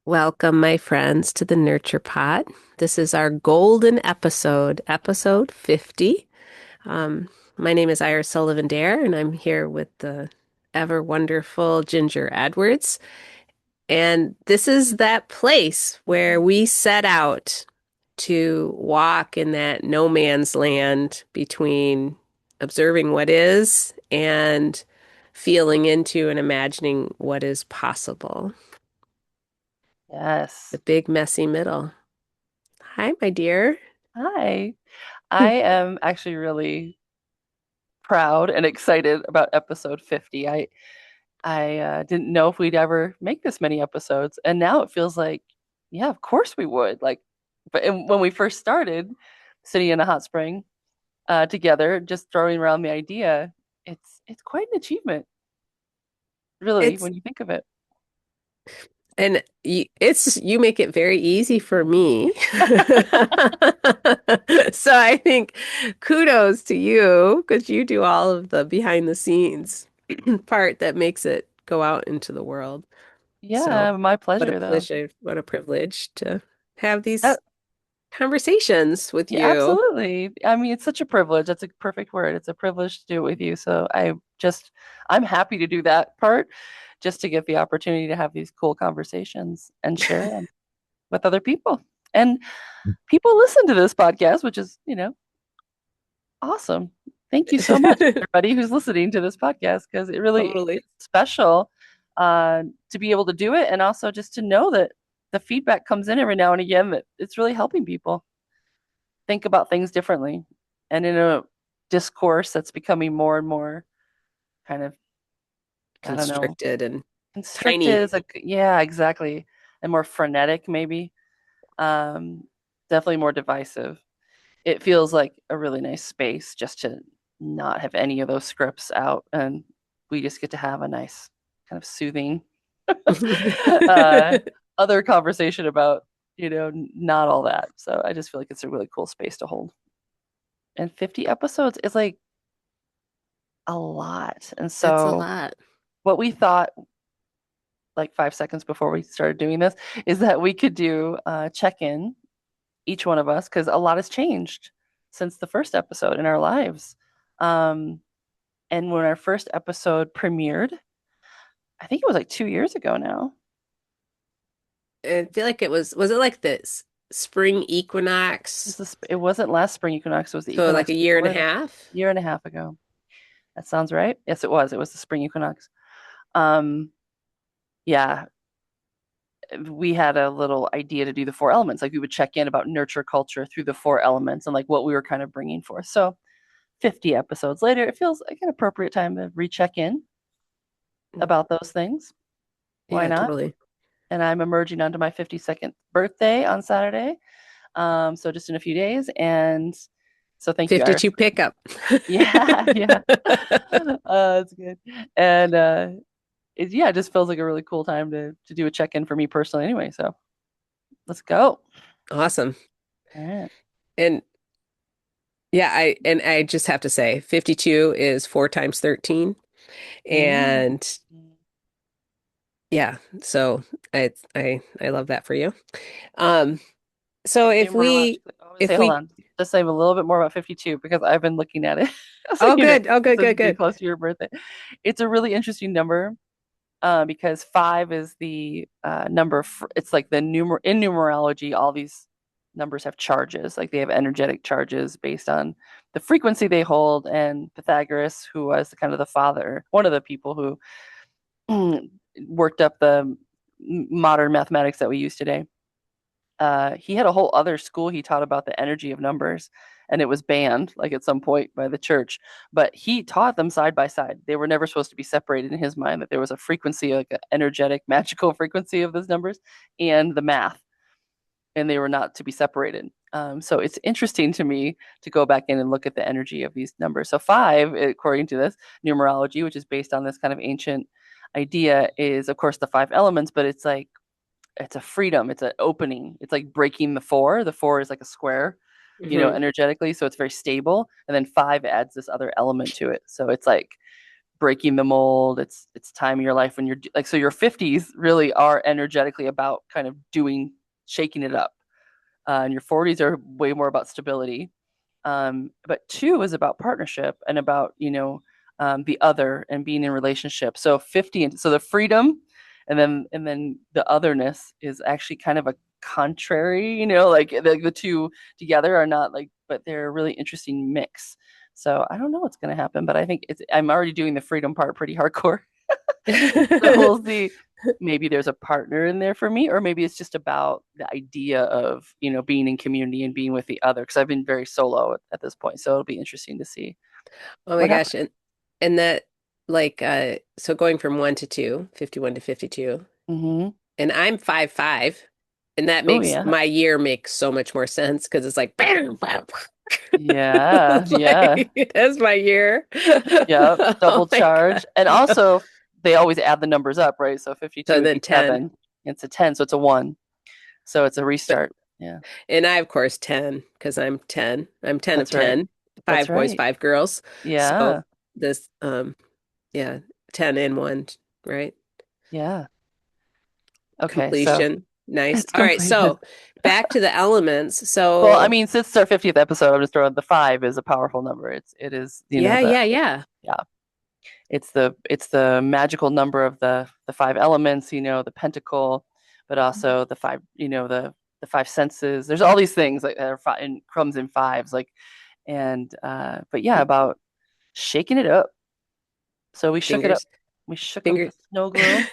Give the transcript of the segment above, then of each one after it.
Welcome, my friends, to the Nurture Pod. This is our golden episode, episode 50. Um, my name is Iris Sullivan Dare, and I'm here with the ever wonderful Ginger Edwards. And this is that place where we set out to walk in that no man's land between observing what is and feeling into and imagining what is possible. The Yes. big, messy middle. Hi, my dear. Hi. I am actually really proud and excited about episode 50. I didn't know if we'd ever make this many episodes, and now it feels like, yeah, of course we would. When we first started sitting in a hot spring together, just throwing around the idea, it's quite an achievement, really, It's when you think of it. you make it very easy for me. So I think kudos to you because you do all of the behind the scenes part that makes it go out into the world. So Yeah, my what a pleasure, though. pleasure, what a privilege to have these That, conversations with Yeah, you. absolutely. I mean, it's such a privilege. That's a perfect word. It's a privilege to do it with you. I'm happy to do that part just to get the opportunity to have these cool conversations and share them with other people. And people listen to this podcast, which is, awesome. Thank you so much, everybody who's listening to this podcast, because it really is Totally. special to be able to do it and also just to know that the feedback comes in every now and again that it's really helping people think about things differently and in a discourse that's becoming more and more kind of, I don't know, Constricted and constricted tiny. is like, yeah, exactly, and more frenetic maybe. um Definitely more divisive. It feels like a really nice space just to not have any of those scripts out, and we just get to have a nice kind of soothing uh other conversation about, not all that. So I just feel like it's a really cool space to hold. And 50 episodes is like a lot. And That's a so lot. what we thought like 5 seconds before we started doing this is that we could do a check-in, each one of us, because a lot has changed since the first episode in our lives. Um, and when our first episode premiered, I think it was like 2 years ago now. I feel like was it like this spring equinox? It wasn't last spring equinox, it was the So like equinox a year and a before that. half? Year and a half ago. That sounds right. Yes, it was. It was the spring equinox. Um, yeah, we had a little idea to do the four elements. Like we would check in about nurture culture through the four elements and like what we were kind of bringing forth. So 50 episodes later, it feels like an appropriate time to recheck in about those things. Why Yeah, not? totally. And I'm emerging onto my 52nd birthday on Saturday. So just in a few days. And so thank you, Iris. 52 pickup. Yeah, yeah. It's good. And it just feels like a really cool time to do a check-in for me personally anyway. So let's go. Awesome. All right. And yeah, I just have to say 52 is 4 times 13. Mm. And yeah, so I love that for you. Um, so if we Numerologically, I would say, if hold we on, just say a little bit more about 52 because I've been looking at it. So, oh good, oh good, since good, it's getting good. close to your birthday. It's a really interesting number because five is the number. It's like in numerology, all these numbers have charges, like they have energetic charges based on the frequency they hold. And Pythagoras, who was kind of the father, one of the people who worked up the modern mathematics that we use today, he had a whole other school he taught about the energy of numbers, and it was banned like at some point by the church, but he taught them side by side. They were never supposed to be separated in his mind, that there was a frequency, like an energetic magical frequency of those numbers and the math, and they were not to be separated. So it's interesting to me to go back in and look at the energy of these numbers. So five, according to this numerology, which is based on this kind of ancient idea, is of course the five elements, but it's a freedom, it's an opening, it's like breaking the four is like a square, Hmm. energetically, so it's very stable, and then five adds this other element to it, so it's like breaking the mold. It's time in your life when you're like, so your 50s really are energetically about kind of doing, shaking it up. And your 40s are way more about stability. But two is about partnership and about, the other and being in relationship. So 50, and so the freedom, and then the otherness is actually kind of a contrary, like the two together are not like, but they're a really interesting mix. So I don't know what's going to happen, but I think I'm already doing the freedom part pretty hardcore. So we'll see. Maybe there's a partner in there for me, or maybe it's just about the idea of, being in community and being with the other. Because I've been very solo at this point, so it'll be interesting to see Oh my what gosh. happens. And that like so going from 1 to 2, 51 to 52. Mm-hmm. And I'm 5'5", and that Oh makes yeah, my year makes so much more sense because it's like bam, bam. yeah, It's yeah, like that's my year. yeah. Oh Double my God. charge, and also they always add the numbers up, right? So 52 So would then be 10. 7. It's a 10, so it's a 1. So it's a But restart. Yeah, and I of course 10 because I'm 10. I'm 10 of that's right. 10. That's 5 boys, right. 5 girls. So Yeah, this yeah, 10 in one, right? yeah. Okay, so Completion. Nice. it's All right, completed. so back to the elements. Well, I So mean, since it's our 50th episode, I'm just throwing the 5 is a powerful number. It is, yeah, the yeah, yeah. yeah, it's the magical number of the five elements, the pentacle, but also the five, the five senses. There's all these things like that are in crumbs in fives, like, and but yeah, about shaking it up. So we shook it up. Fingers, We shook up the fingers. snow globe,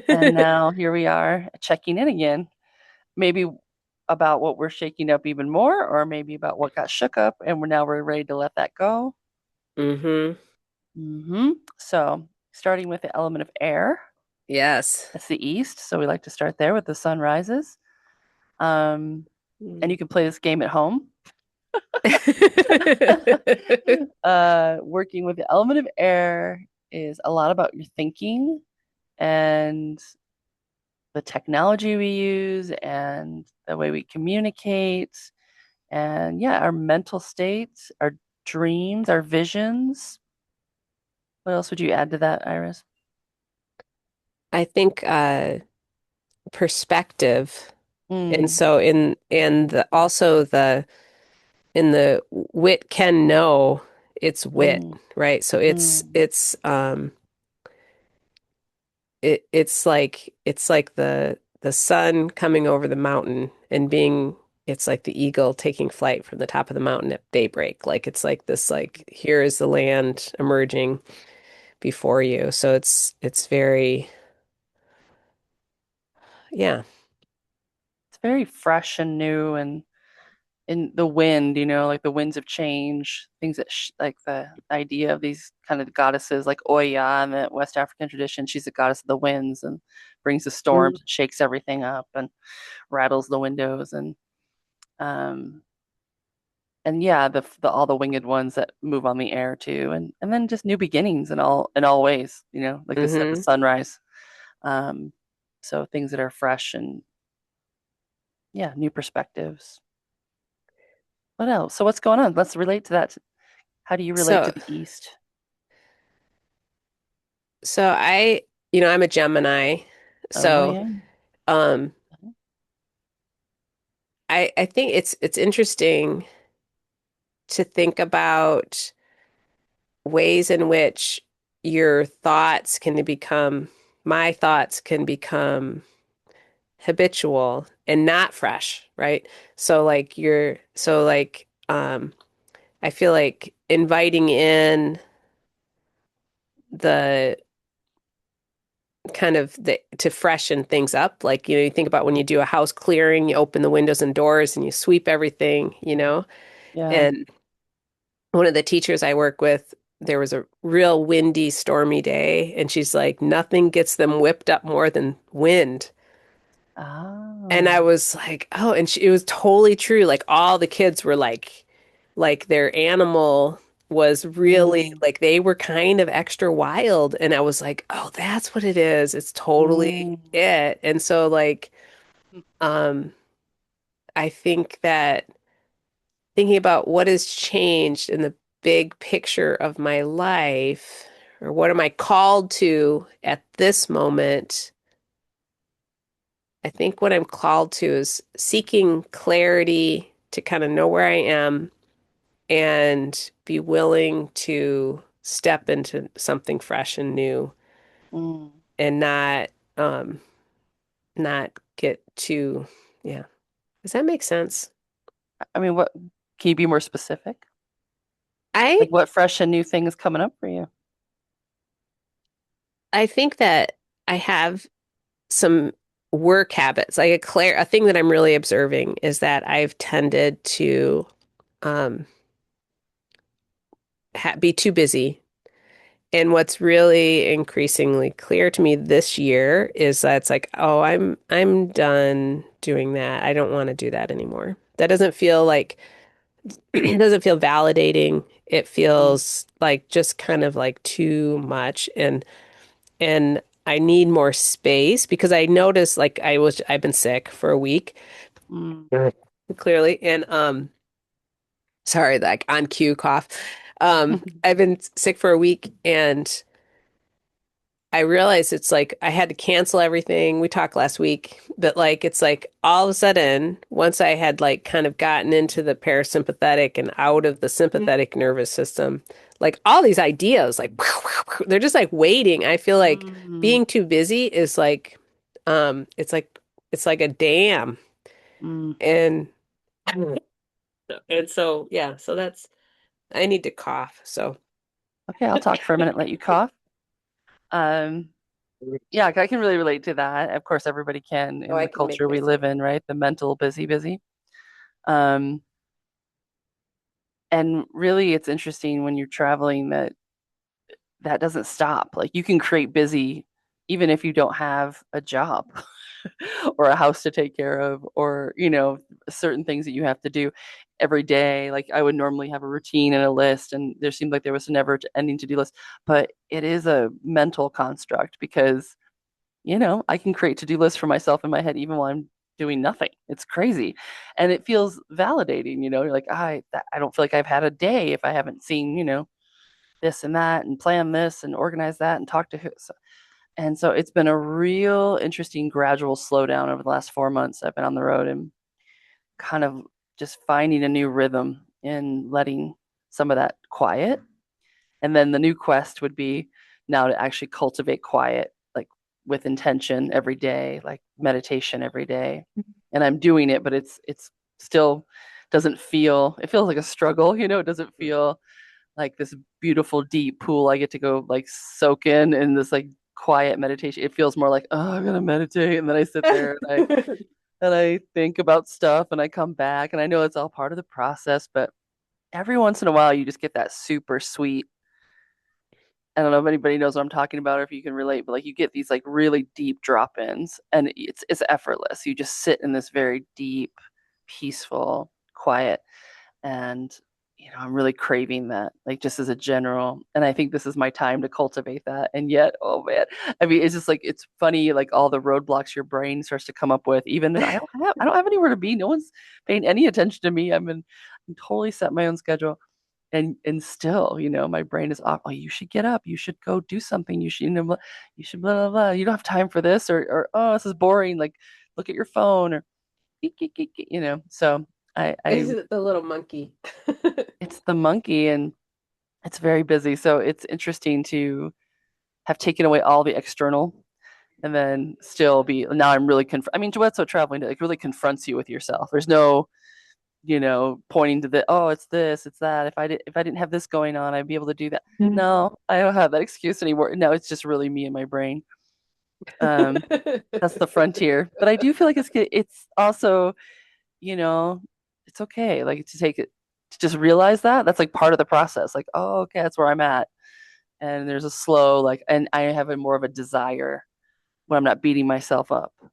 and now here we are checking in again. Maybe about what we're shaking up even more, or maybe about what got shook up, and we're ready to let that go. Mm-hmm. So, starting with the element of air, Yes. that's the east. So we like to start there with the sun rises. Um, and Mm. you can play this game at home. Working with the element of air is a lot about your thinking and the technology we use and the way we communicate, and yeah, our mental state, our dreams, our visions. What else would you add to that, Iris? I think perspective. And Mm, so in the also the in the wit can know it's wit, mm, right? So mm, it's like the sun coming over the mountain and being it's like the eagle taking flight from the top of the mountain at daybreak. Like it's like this like here is the land emerging before you. So it's very yeah. it's very fresh and new, and in the wind, like the winds of change, things that like the idea of these kind of goddesses, like Oya in the West African tradition. She's the goddess of the winds and brings the storms, Mm, and shakes everything up, and rattles the windows, um, and yeah, the all the winged ones that move on the air too, and then just new beginnings in all ways, like I said, the mm-hmm. sunrise. Um, so things that are fresh and yeah, new perspectives. What else? So what's going on? Let's relate to that. How do you relate to So the East? so I'm a Gemini. Oh So yeah. um I think it's interesting to think about ways in which your thoughts can become, my thoughts can become habitual and not fresh, right? So I feel like inviting in the kind of the to freshen things up. Like, you think about when you do a house clearing, you open the windows and doors and you sweep everything. Yeah. And one of the teachers I work with, there was a real windy, stormy day, and she's like, nothing gets them whipped up more than wind. And I Oh. was like, oh, and it was totally true. Like all the kids were like their animal was really Mm, like they were kind of extra wild. And I was like, oh, that's what it is. It's totally mm, it. And so um, I think that thinking about what has changed in the big picture of my life, or what am I called to at this moment? I think what I'm called to is seeking clarity to kind of know where I am and be willing to step into something fresh and new Mm. and um not get too, yeah. Does that make sense? I mean, what can you be more specific? I Like what fresh and new thing is coming up for you? I think that I have some work habits. Like a thing that I'm really observing is that I've tended to um be too busy. And what's really increasingly clear to me this year is that it's like, oh, I'm done doing that. I don't want to do that anymore. That doesn't feel like it doesn't feel validating. It Mm. feels like just kind of like too much and I need more space because I noticed like I've been sick for a week. Mm. Right. Clearly. And sorry, like on cue cough. I've been sick for a week and I realized it's like I had to cancel everything. We talked last week, but like it's like all of a sudden, once I had like kind of gotten into the parasympathetic and out of the sympathetic nervous system, like all these ideas, like they're just like waiting. I feel like Mm. being too busy is like, it's like a dam, Mm. and and so yeah, so that's I need to cough. So Okay, I'll talk for a minute, let you cough. Um, yeah, I can really relate to that. Of course, everybody can oh, in I the can make culture we myself. live in, right? The mental busy. Um, and really, it's interesting when you're traveling that that doesn't stop. Like you can create busy even if you don't have a job or a house to take care of or, certain things that you have to do every day. Like I would normally have a routine and a list, and there seemed like there was a never ending to do list. But it is a mental construct because, I can create to do lists for myself in my head even while I'm doing nothing. It's crazy. And it feels validating, you're like, I don't feel like I've had a day if I haven't seen, this and that and plan this and organize that and talk to who. And so it's been a real interesting gradual slowdown over the last 4 months. I've been on the road and kind of just finding a new rhythm in letting some of that quiet. And then the new quest would be now to actually cultivate quiet, like with intention every day, like meditation every day. And I'm doing it, but it's still doesn't feel, it feels like a struggle, it doesn't feel like this beautiful deep pool I get to go like soak in this like quiet meditation. It feels more like, oh, I'm gonna meditate, and then I sit there and I think about stuff and I come back and I know it's all part of the process, but every once in a while you just get that super sweet. I don't know if anybody knows what I'm talking about or if you can relate, but like you get these like really deep drop-ins and it's effortless. You just sit in this very deep, peaceful, quiet and I'm really craving that, like just as a general, and I think this is my time to cultivate that. And yet, oh man, I mean, it's just like it's funny, like all the roadblocks your brain starts to come up with, even and I don't have anywhere to be. No one's paying any attention to me. I'm totally set my own schedule, and still, my brain is off. Oh, you should get up, you should go do something, you should, you should blah blah blah, you don't have time for this, or oh, this is boring, like look at your phone, or geek, geek, geek, geek, so I Is it the little monkey? it's the monkey and it's very busy. So it's interesting to have taken away all the external and then still be now I'm really I mean, Duetso traveling it really confronts you with yourself. There's no, pointing to the oh, it's this, it's that. If I didn't have this going on, I'd be able to do that. Mm. No, I don't have that excuse anymore. No, it's just really me and my brain. Um, that's the frontier. But I do feel like it's also, you know, it's okay. Like to take it to just realize that that's like part of the process. Like, oh, okay, that's where I'm at. And there's a slow like, and I have a more of a desire when I'm not beating myself up, that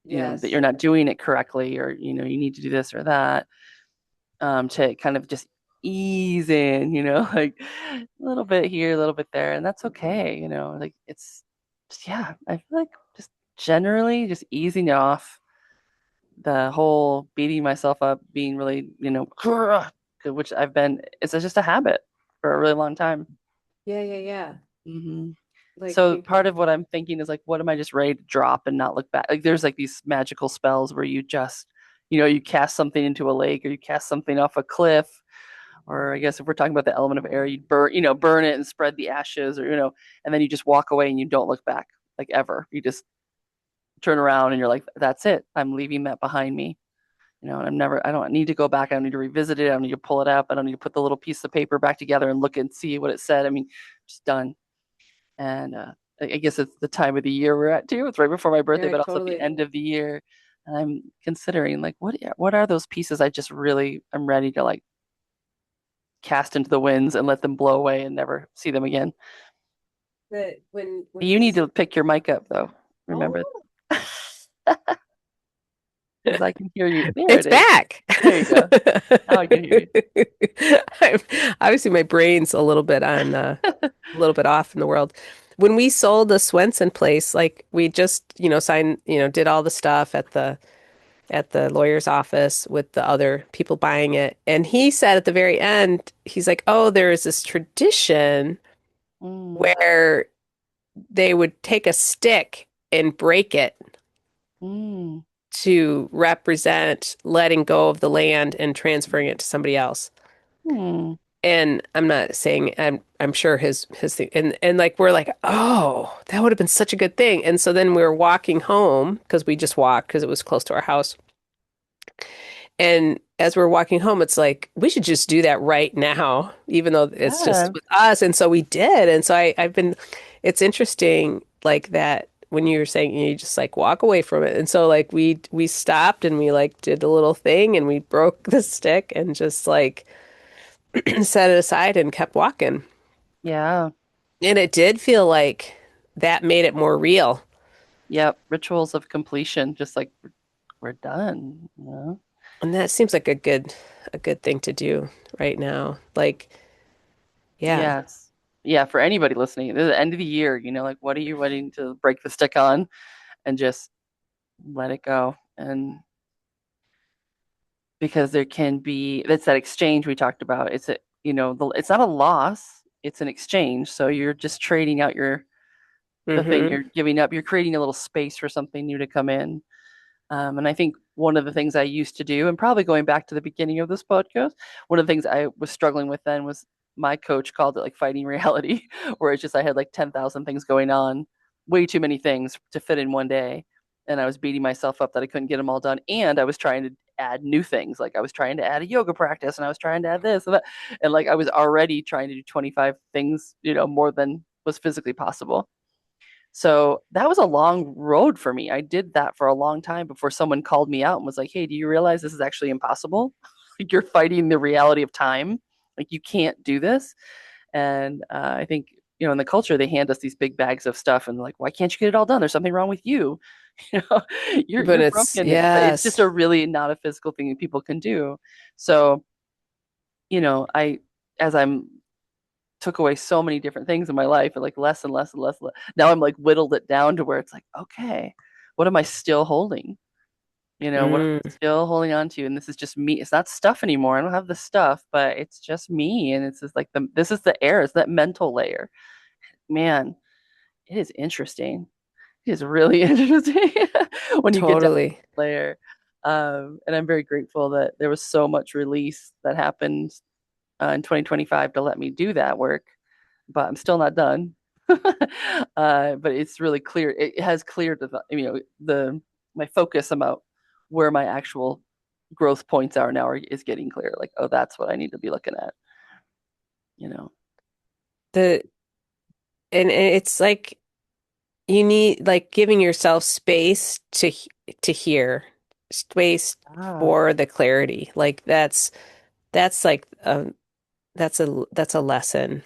Yes. you're not doing it correctly, or you need to do this or that, to kind of just ease in, like a little bit here, a little bit there, and that's okay, like it's just, yeah, I feel like just generally just easing off the whole beating myself up, being really, which I've been, it's just a habit for a really long time. Yeah, yeah, yeah. Hmm. Like So think, part of what I'm thinking is like, what am I just ready to drop and not look back? Like there's like these magical spells where you just, you cast something into a lake or you cast something off a cliff, or I guess if we're talking about the element of air, you'd burn it and spread the ashes, or and then you just walk away and you don't look back, like ever. You just turn around and you're like, that's it. I'm leaving that behind me. And I don't need to go back. I don't need to revisit it. I don't need to pull it up. I don't need to put the little piece of paper back together and look and see what it said. I mean, just done. And I guess it's the time of the year we're at too. It's right before my birthday, yeah, but also at the totally. end of the year. And I'm considering like what are those pieces I just really I'm ready to like cast into the winds and let them blow away and never see them again. But when You we need to pick your mic up though. Remember, oh, because I can hear you. There it's it is. back. There you go. Now I can hear you. I'm, obviously, my brain's a little bit off in the world. When we sold the Swenson place, like we just, signed, did all the stuff at the lawyer's office with the other people buying it. And he said at the very end, he's like, "Oh, there is this tradition Mm, where they would take a stick and break it mm, to represent letting go of the land and transferring it to somebody else." mm. And I'm not saying I'm sure his thing and like we're like, oh, that would have been such a good thing. And so then we were walking home because we just walked because it was close to our house. And as we're walking home, it's like we should just do that right now, even though it's just Yeah, with us. And so we did. And so I've been, it's interesting like that when you were saying you just like walk away from it. And so like we stopped and we like did a little thing and we broke the stick and just like set it aside and kept walking. yeah, And it did feel like that made it more real. yep. Rituals of completion, just like we're done. And that seems like a good thing to do right now. Like, yeah. Yes. Yeah, for anybody listening, this is the end of the year, like what are you waiting to break the stick on and just let it go? And because there can be that's that exchange we talked about. It's not a loss, it's an exchange. So you're just trading out the thing Hmm. you're giving up. You're creating a little space for something new to come in. And I think one of the things I used to do, and probably going back to the beginning of this podcast, one of the things I was struggling with then was my coach called it like fighting reality, where it's just I had like 10,000 things going on, way too many things to fit in one day. And I was beating myself up that I couldn't get them all done. And I was trying to add new things. Like I was trying to add a yoga practice and I was trying to add this and that. And like I was already trying to do 25 things, more than was physically possible. So that was a long road for me. I did that for a long time before someone called me out and was like, "Hey, do you realize this is actually impossible? Like you're fighting the reality of time. Like you can't do this." And I think in the culture they hand us these big bags of stuff and like, "Why can't you get it all done? There's something wrong with you. You know, But you're it's, broken." But it's just yes. a really not a physical thing that people can do. So I as I'm took away so many different things in my life and like less and less and less. Now I'm like whittled it down to where it's like, okay, what am I still holding? What am I Mm. still holding on to? And this is just me. It's not stuff anymore. I don't have the stuff, but it's just me. And it's just like this is the air. It's that mental layer. Man, it is interesting. It is really interesting when you get down Totally. that layer. And I'm very grateful that there was so much release that happened in 2025 to let me do that work, but I'm still not done. But it's really clear. It has cleared the my focus about where my actual growth points are now is getting clear. Like, oh, that's what I need to be looking at. You know. The and it's like you need like giving yourself space to hear, space Ah, for the clarity. Like that's like that's a lesson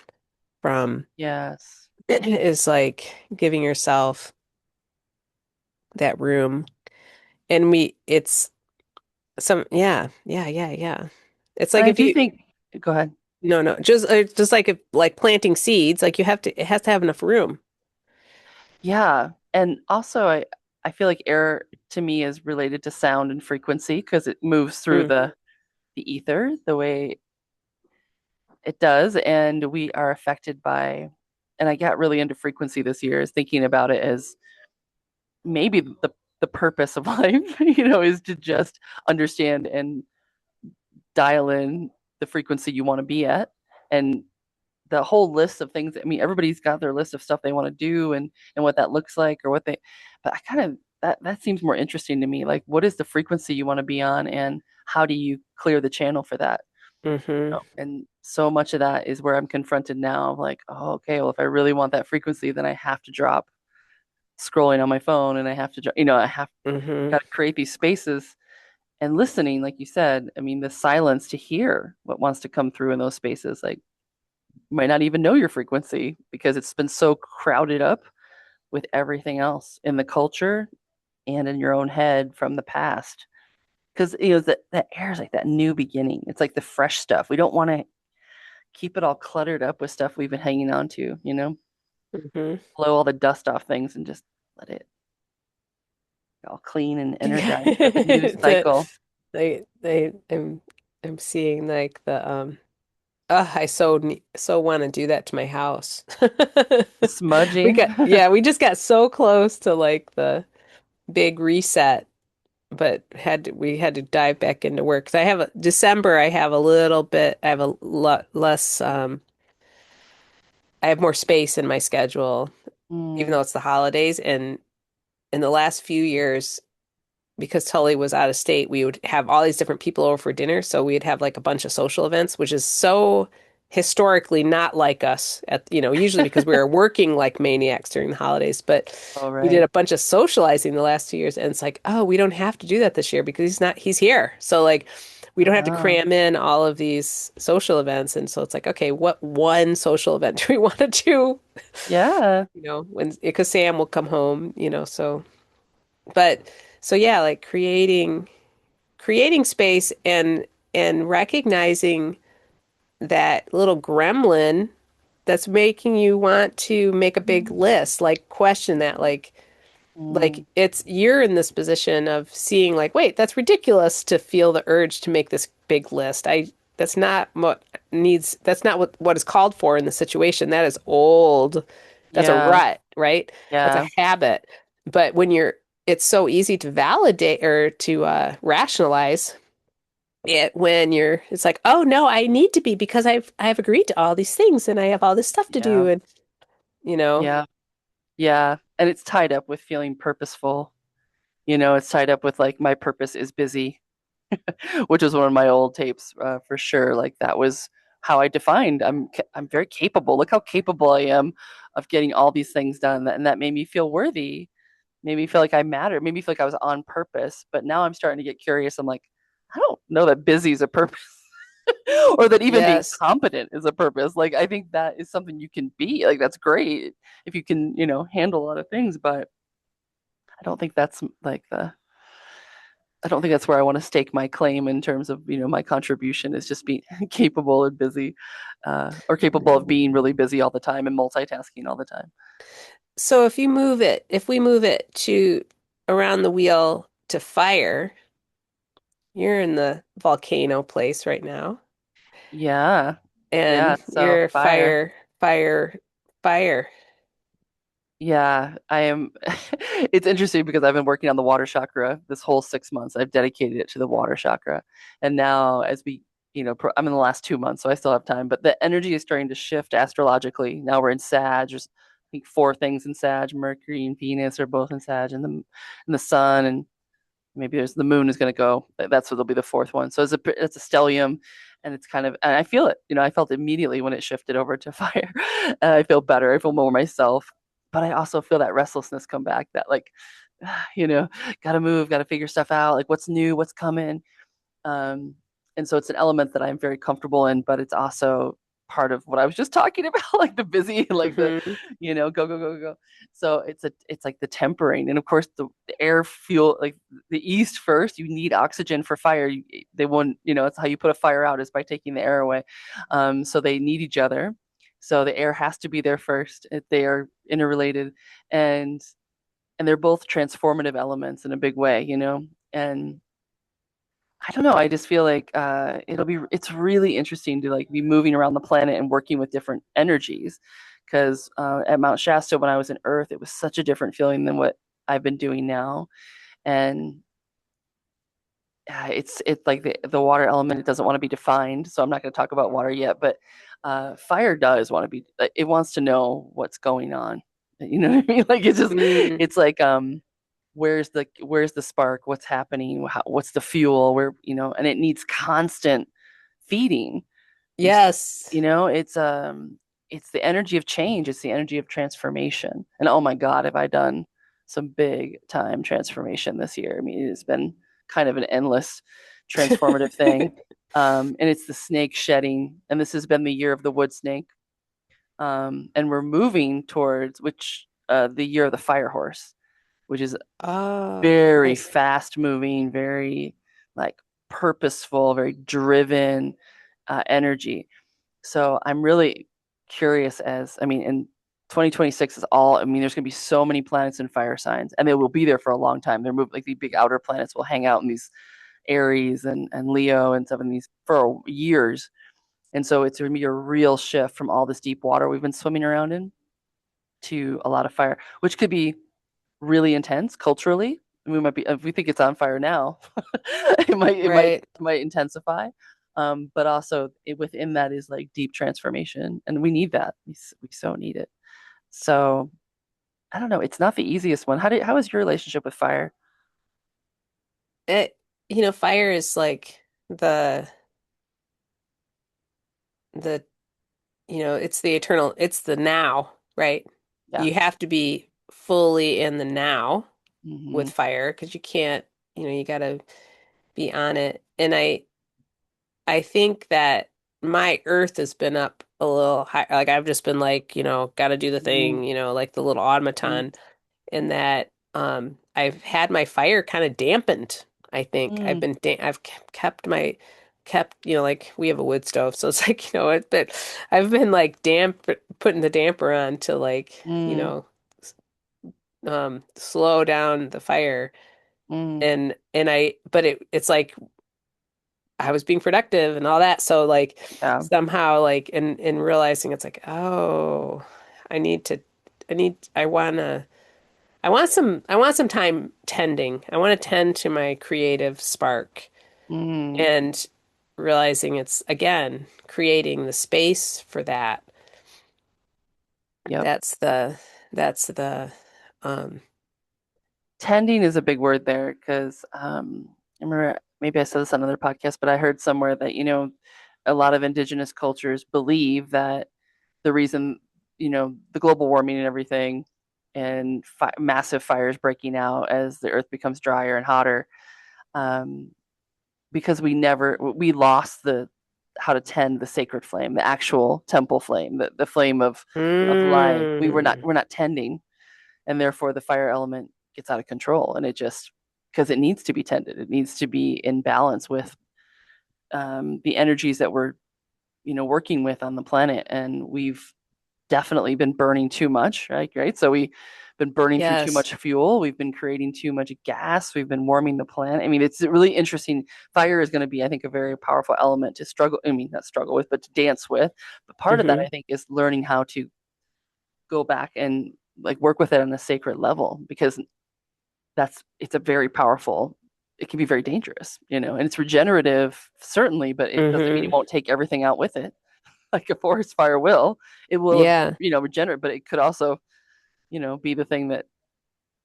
from yes. is like giving yourself that room. And it's some, yeah. It's And like I if do you, think. Go ahead. no, just like if, like planting seeds, like it has to have enough room. Yeah, and also I feel like air to me is related to sound and frequency because it moves through Mm. the ether the way it does, and we are affected by and I got really into frequency this year, is thinking about it as maybe the purpose of life, is to just understand and dial in the frequency you want to be at. And the whole list of things, I mean, everybody's got their list of stuff they want to do, and what that looks like, or what they, but I kind of, that seems more interesting to me. Like, what is the frequency you want to be on, and how do you clear the channel for that? Hmm. And so much of that is where I'm confronted now. Like, oh, okay, well, if I really want that frequency, then I have to drop scrolling on my phone, and I have to, I have Hmm. got to create these spaces and listening, like you said. I mean, the silence to hear what wants to come through in those spaces. Like, you might not even know your frequency because it's been so crowded up with everything else in the culture and in your own head from the past. Because that air is like that new beginning. It's like the fresh stuff. We don't want to keep it all cluttered up with stuff we've been hanging on to, Hmm. blow all the dust off things and just let it all clean and energized for the new The cycle. I'm seeing like the I so want to do that to my house. The smudging. We just got so close to like the big reset, but we had to dive back into work. 'Cause December, I have a little bit, I have a lot less, I have more space in my schedule, even Mm, though it's the holidays. And in the last few years, because Tully was out of state, we would have all these different people over for dinner. So we'd have like a bunch of social events, which is so historically not like us usually because we were working like maniacs during the holidays. But all we did right. a bunch of socializing the last 2 years, and it's like, oh, we don't have to do that this year because he's here. So like we don't have to Ah, cram in all of these social events. And so it's like, okay, what one social event do we want to do? yeah. When because Sam will come home, but so yeah, like creating space and recognizing that little gremlin that's making you want to make a big list, like question that, like Mm, it's you're in this position of seeing like, wait, that's ridiculous to feel the urge to make this big list. I That's not that's not what is called for in the situation. That is old. That's a yeah. rut, right? That's a Yeah. habit. But when you're it's so easy to validate or to rationalize it when it's like, oh no, I need to be because I've agreed to all these things and I have all this stuff to Yeah. do, and you know, Yeah. Yeah. And it's tied up with feeling purposeful. It's tied up with like my purpose is busy, which was one of my old tapes, for sure. Like that was how I defined I'm very capable. Look how capable I am of getting all these things done, and that made me feel worthy, made me feel like I mattered, made me feel like I was on purpose. But now I'm starting to get curious. I'm like, I don't know that busy is a purpose. Or that even being yes. competent is a purpose. Like I think that is something you can be. Like that's great if you can, handle a lot of things, but I don't think that's like the I don't think that's where I want to stake my claim in terms of, my contribution is just being capable and busy, or capable of being really busy all the time and multitasking all the time. So if we move it to around the wheel to fire, you're in the volcano place right now, Yeah. Yeah. and So you're fire. fire, fire. Yeah, I am. It's interesting because I've been working on the water chakra this whole 6 months. I've dedicated it to the water chakra. And now, as we, I'm in the last 2 months, so I still have time, but the energy is starting to shift astrologically. Now we're in Sag. There's, I think, four things in Sag. Mercury and Venus are both in Sag, and the sun, and maybe there's the moon is going to go. That's what'll be the fourth one. So it's a stellium, and it's kind of, and I feel it. I felt immediately when it shifted over to fire. I feel better. I feel more myself, but I also feel that restlessness come back. That like, you know, got to move, got to figure stuff out. Like what's new, what's coming. Um, and so it's an element that I'm very comfortable in, but it's also part of what I was just talking about, like the busy, like the, Hmm. go, go, go, go. So it's like the tempering. And of course the air fuel, like the east first, you need oxygen for fire. They won't, it's how you put a fire out is by taking the air away. So they need each other. So the air has to be there first. They are interrelated, and they're both transformative elements in a big way, and I don't know. I just feel like it's really interesting to like be moving around the planet and working with different energies because at Mount Shasta, when I was in Earth, it was such a different feeling than what I've been doing now. And it's like the water element, it doesn't want to be defined, so I'm not going to talk about water yet, but fire does want to be, it wants to know what's going on. You know what I mean? Like Mm, it's like where's the spark, what's happening, what's the fuel, where, and it needs constant feeding. You yes. you know, it's the energy of change, it's the energy of transformation. And oh my God, have I done some big time transformation this year. I mean, it's been kind of an endless transformative thing. And it's the snake shedding, and this has been the year of the wood snake. And we're moving towards the year of the fire horse, which is Oh, very nice. fast moving, very like purposeful, very driven energy. So I'm really curious, I mean, in 2026 is all, I mean, there's going to be so many planets in fire signs, and they will be there for a long time. They're moved, like the big outer planets will hang out in these Aries and Leo and stuff in these for years. And so it's going to be a real shift from all this deep water we've been swimming around in to a lot of fire, which could be really intense culturally. We might be, if we think it's on fire now, Right. it might intensify. But also within that is like deep transformation, and we need that. We so need it. So I don't know. It's not the easiest one. How is your relationship with fire? It, fire is like the it's the eternal, it's the now, right? Yeah. You have to be fully in the now with Hmm. fire because you can't, you gotta be on it. And I think that my earth has been up a little high. Like I've just been like, gotta do the Hmm. thing, like the little automaton, in that I've had my fire kind of dampened. I think Hmm. I've kept, like we have a wood stove, so it's like, but I've been like putting the damper on to like, Hmm. s- slow down the fire. Hmm. But it's like I was being productive and all that. So like Yeah. somehow like in realizing it's like, oh, I need to I need I want some time tending. I want to tend to my creative spark Hmm. and realizing it's again creating the space for that. Yep. That's the that's the um Tending is a big word there because I remember, maybe I said this on another podcast, but I heard somewhere that, a lot of indigenous cultures believe that the reason, the global warming and everything, and massive fires breaking out as the earth becomes drier and hotter, um, because we lost the how to tend the sacred flame, the actual temple flame, the flame of life. mm, We're not tending, and therefore the fire element gets out of control, and it just, because it needs to be tended, it needs to be in balance with the energies that we're, working with on the planet, and we've definitely been burning too much, right, so we've been burning through too yes. much fuel, we've been creating too much gas, we've been warming the planet. I mean, it's really interesting. Fire is going to be, I think, a very powerful element to struggle, I mean, not struggle with, but to dance with. But part of that, Hmm. I think, is learning how to go back and like work with it on a sacred level, because it's a very powerful, it can be very dangerous, and it's regenerative certainly, but it doesn't mean it Hmm. won't take everything out with it. Like a forest fire will, it will, Yeah. regenerate, but it could also, be the thing that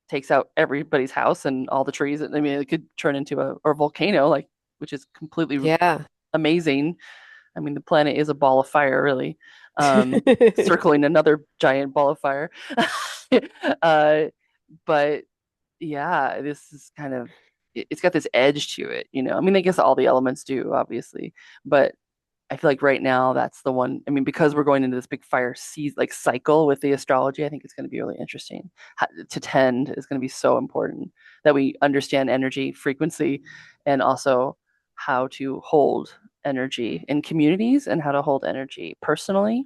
takes out everybody's house and all the trees. I mean, it could turn into a volcano, like, which is completely Yeah. amazing. I mean, the planet is a ball of fire, really, circling another giant ball of fire. uh, but yeah, this is kind of, it's got this edge to it, I mean, I guess all the elements do, obviously, but I feel like right now that's the one. I mean, because we're going into this big fire season, like cycle with the astrology, I think it's going to be really interesting. To tend is going to be so important, that we understand energy frequency, and also how to hold energy in communities, and how to hold energy personally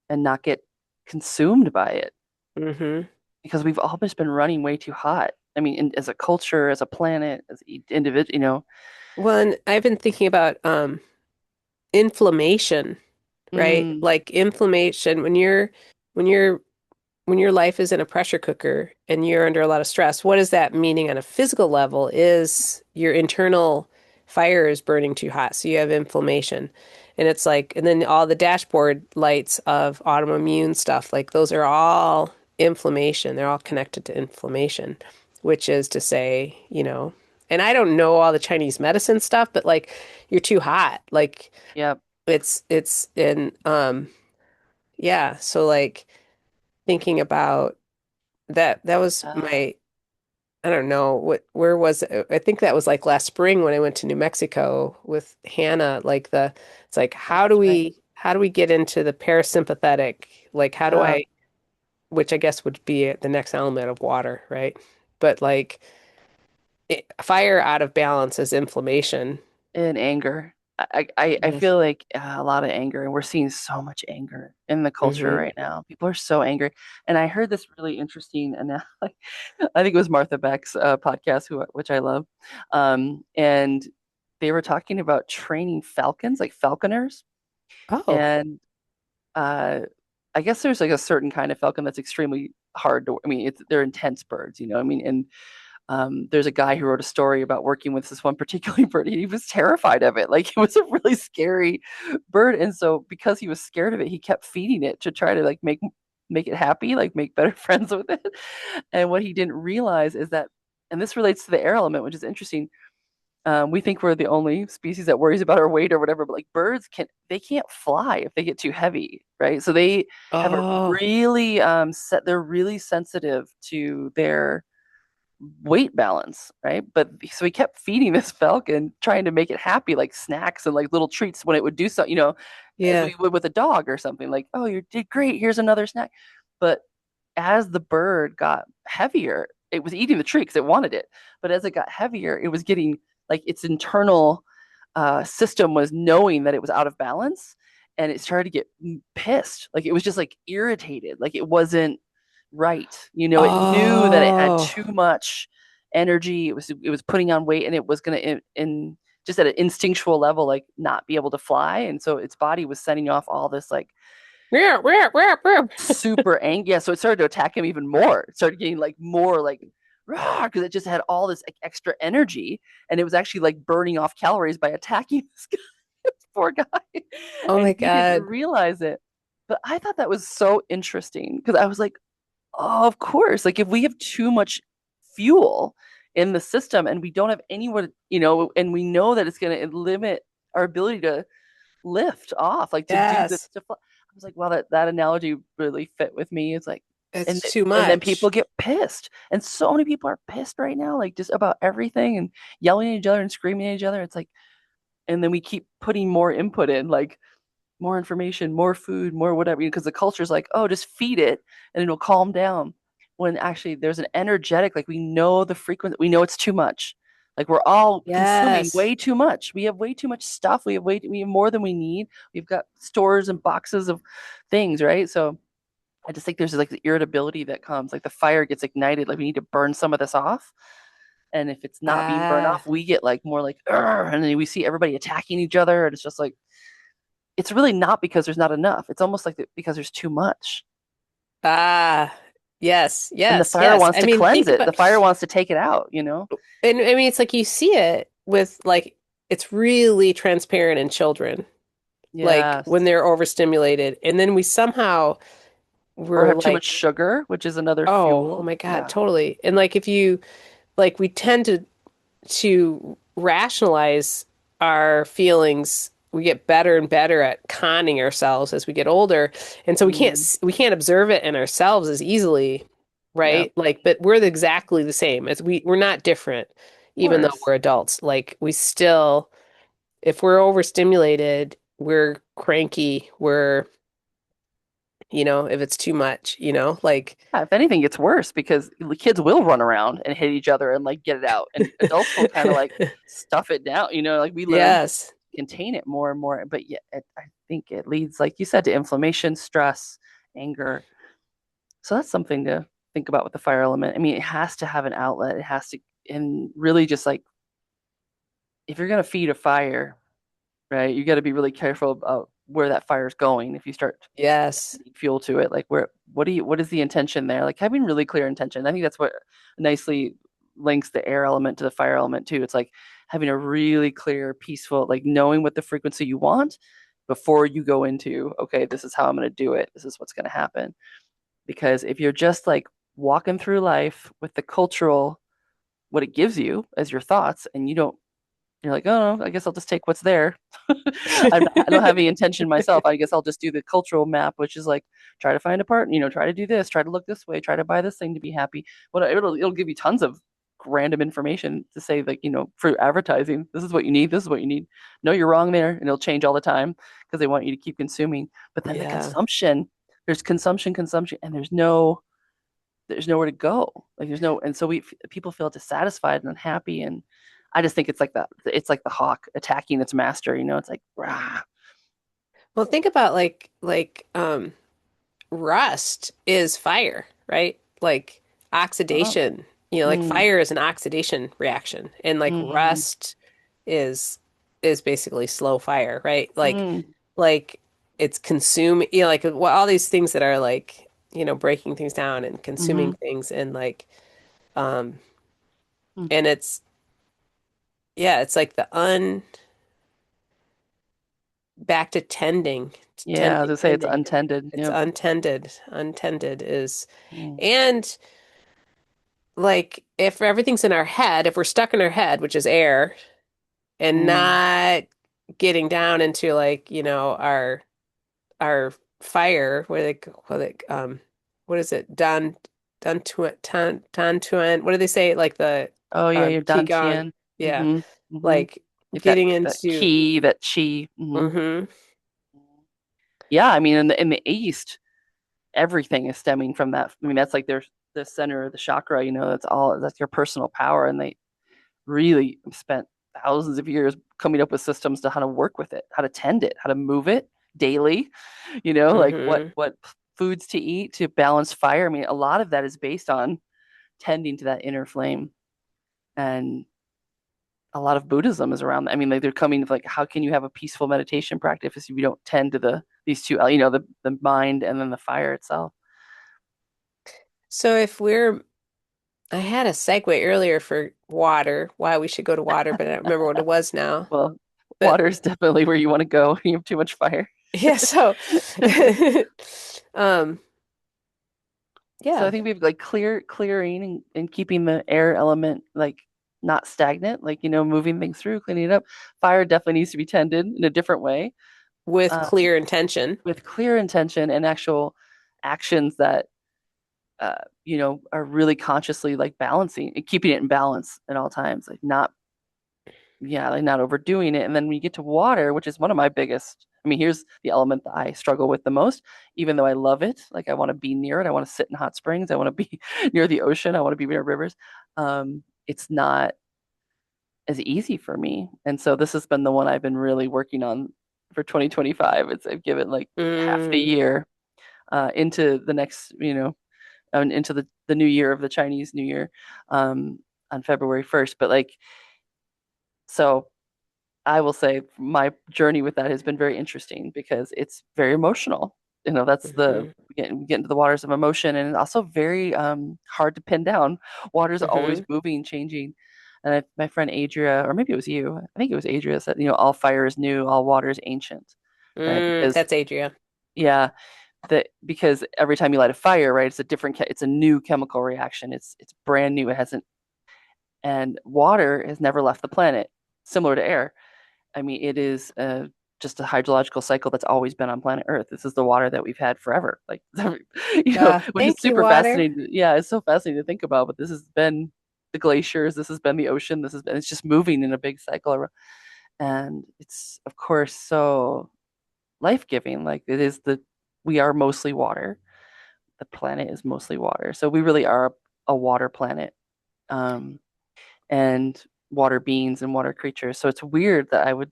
and not get consumed by it, Hmm. because we've all just been running way too hot. I mean, as a culture, as a planet, as individual, Well, and I've been thinking about inflammation, right? Mm, Like inflammation when you're when you're when your life is in a pressure cooker and you're under a lot of stress, what is that meaning on a physical level is your internal fire is burning too hot, so you have inflammation. And it's like, and then all the dashboard lights of autoimmune stuff, like those are all inflammation. They're all connected to inflammation, which is to say, and I don't know all the Chinese medicine stuff, but like you're too hot. Like Yep. it's in yeah, so like thinking about that was Uh, my I don't know where was it? I think that was like last spring when I went to New Mexico with Hannah. Like it's like that's right. how do we get into the parasympathetic? Like how do Uh, I, which I guess would be the next element of water, right? But like fire out of balance is inflammation. and anger. I Yes. feel like a lot of anger, and we're seeing so much anger in the culture Hmm. right now. People are so angry, and I heard this really interesting, and like, I think it was Martha Beck's podcast, which I love, and they were talking about training falcons, like falconers, Oh. and uh, I guess there's like a certain kind of falcon that's extremely hard to. I mean, they're intense birds, you know. I mean, and there's a guy who wrote a story about working with this one particular bird. He was terrified of it. Like it was a really scary bird. And so because he was scared of it, he kept feeding it to try to like make it happy, like make better friends with it. And what he didn't realize is that, and this relates to the air element, which is interesting. We think we're the only species that worries about our weight or whatever, but like birds they can't fly if they get too heavy, right? So they have a Oh. really they're really sensitive to their weight balance, right? But so he kept feeding this falcon, trying to make it happy, like snacks and like little treats when it would do so, as Yeah. we would with a dog or something. Like, oh, you did great. Here's another snack. But as the bird got heavier, it was eating the tree because it wanted it. But as it got heavier, it was getting like its internal system was knowing that it was out of balance, and it started to get pissed. Like it was just like irritated. Like it wasn't right. It knew that it had Oh. too much energy. It was putting on weight, and it was going to in just at an instinctual level like not be able to fly, and so its body was sending off all this like Yeah, yeah, yeah, yeah. super angry. Yeah, so it started to attack him even more. It started getting like more like because it just had all this like, extra energy, and it was actually like burning off calories by attacking this poor guy, Oh and my he didn't God. realize it. But I thought that was so interesting because I was like, oh, of course. Like if we have too much fuel in the system and we don't have anywhere, and we know that it's going to limit our ability to lift off, like to do the Yes. to fly. I was like, wow, that analogy really fit with me. It's like, It's and too and then people much. get pissed, and so many people are pissed right now, like just about everything, and yelling at each other and screaming at each other. It's like, and then we keep putting more input in, like more information, more food, more whatever, because the culture is like, oh, just feed it and it'll calm down. When actually there's an energetic, like we know the frequency, we know it's too much. Like we're all consuming Yes. way too much. We have way too much stuff. We have more than we need. We've got stores and boxes of things, right? So I just think there's like the irritability that comes, like the fire gets ignited, like we need to burn some of this off. And if it's not being burned Ah, off, we get like more like, and then we see everybody attacking each other. And it's just like, it's really not because there's not enough. It's almost like because there's too much. ah, yes, And the yes, fire yes. wants I to mean, cleanse think it. The about, fire wants to take it out. and I mean, it's like you see it with like, it's really transparent in children, like when Yes. they're overstimulated. And then we somehow Or we're have too much like, sugar, which is another oh fuel. my God, Yeah. totally. And like, if you, like, we tend to rationalize our feelings. We get better and better at conning ourselves as we get older, and so Mm, we can't observe it in ourselves as easily, yeah. Of right? Like, but we're exactly the same as we're not different, even though course. we're adults. Like, we still, if we're overstimulated, we're cranky. If it's too much, like, Yeah, if anything, it's worse because the kids will run around and hit each other and like get it out, and adults will kind of like stuff it down. Like we learn to yes, contain it more and more. But yeah, I think it leads, like you said, to inflammation, stress, anger. So that's something to think about with the fire element. I mean, it has to have an outlet. It has to, and really just like if you're gonna feed a fire, right, you got to be really careful about. where that fire is going. If you start Yes. adding fuel to it, like what is the intention there? Like having really clear intention. I think that's what nicely links the air element to the fire element too. It's like having a really clear, peaceful, like knowing what the frequency you want before you go into, okay, this is how I'm going to do it. This is what's going to happen. Because if you're just like walking through life with the cultural, what it gives you as your thoughts, and you're like, oh, I guess I'll just take what's there. I don't have any intention myself. I guess I'll just do the cultural map, which is like try to find a partner, try to do this, try to look this way, try to buy this thing to be happy. Well, it'll give you tons of random information to say like, for advertising, this is what you need, this is what you need. No, you're wrong there, and it'll change all the time because they want you to keep consuming. But then the Yeah. consumption, there's consumption, and there's nowhere to go. Like there's no, and so people feel dissatisfied and unhappy, and I just think it's like that. It's like the hawk attacking its master. It's like rah. Well, think about rust is fire, right? Like Oh, oxidation, like mm, fire is an oxidation reaction, and like mm, rust is is basically slow fire, right? mm, Like it's consuming, like well, all these things that are like, breaking things down and consuming mm, things and like um mm. and it's yeah, it's like the un back to tending, Yeah, as I say, it's tending. untended. It's Yep. untended. Untended is Mm, and like if everything's in our head, if we're stuck in our head, which is air, and mm. not getting down into like, our fire, what is it? Dantuan. What do they say? Like the Oh yeah, you're done, Qigong. Chien. Yeah. Mm-hmm. Mm-hmm. Like You've got getting that into key, that chi. Mm-hmm. hmm Yeah, I mean, in the East, everything is stemming from that. I mean, that's like their the center of the chakra. That's your personal power, and they really spent thousands of years coming up with systems to how to work with it, how to tend it, how to move it daily, like hmm what foods to eat to balance fire. I mean, a lot of that is based on tending to that inner flame. And a lot of Buddhism is around that. I mean, like they're coming with like, how can you have a peaceful meditation practice if you don't tend to these two, the mind and then the fire itself. So if we're I had a segue earlier for water, why we should go to water, but I don't remember what it was now. Well, But water is definitely where you want to go. You have too much fire. yeah, so um So I yeah, think we have like clearing and keeping the air element like not stagnant, like moving things through, cleaning it up. Fire definitely needs to be tended in a different way, with uh, clear intention. with clear intention and actual actions that are really consciously like balancing and keeping it in balance at all times, like not yeah, like not overdoing it. And then when you get to water, which is one of my biggest, I mean, here's the element that I struggle with the most, even though I love it. Like I want to be near it. I want to sit in hot springs. I want to be near the ocean. I want to be near rivers. It's not as easy for me. And so this has been the one I've been really working on for 2025. I've given like half the Mm, year into the next, into the new year of the Chinese New Year on February 1st. But like, so I will say my journey with that has been very interesting because it's very emotional. That's hmm we get into the waters of emotion, and also very hard to pin down. Water's always hmm moving, changing. And my friend Adria, or maybe it was you, I think it was Adria, said, all fire is new, all water is ancient, right? Because That's Adria. yeah, because every time you light a fire, right, it's a new chemical reaction. It's brand new. It hasn't, and water has never left the planet, similar to air. I mean, it is just a hydrological cycle that's always been on planet Earth. This is the water that we've had forever, like which is Thank you, super water. fascinating. Yeah, it's so fascinating to think about. But this has been the glaciers. This has been the ocean. It's just moving in a big cycle, and it's of course so life giving. Like we are mostly water. The planet is mostly water, so we really are a water planet. Um, and water beings and water creatures. So it's weird that I would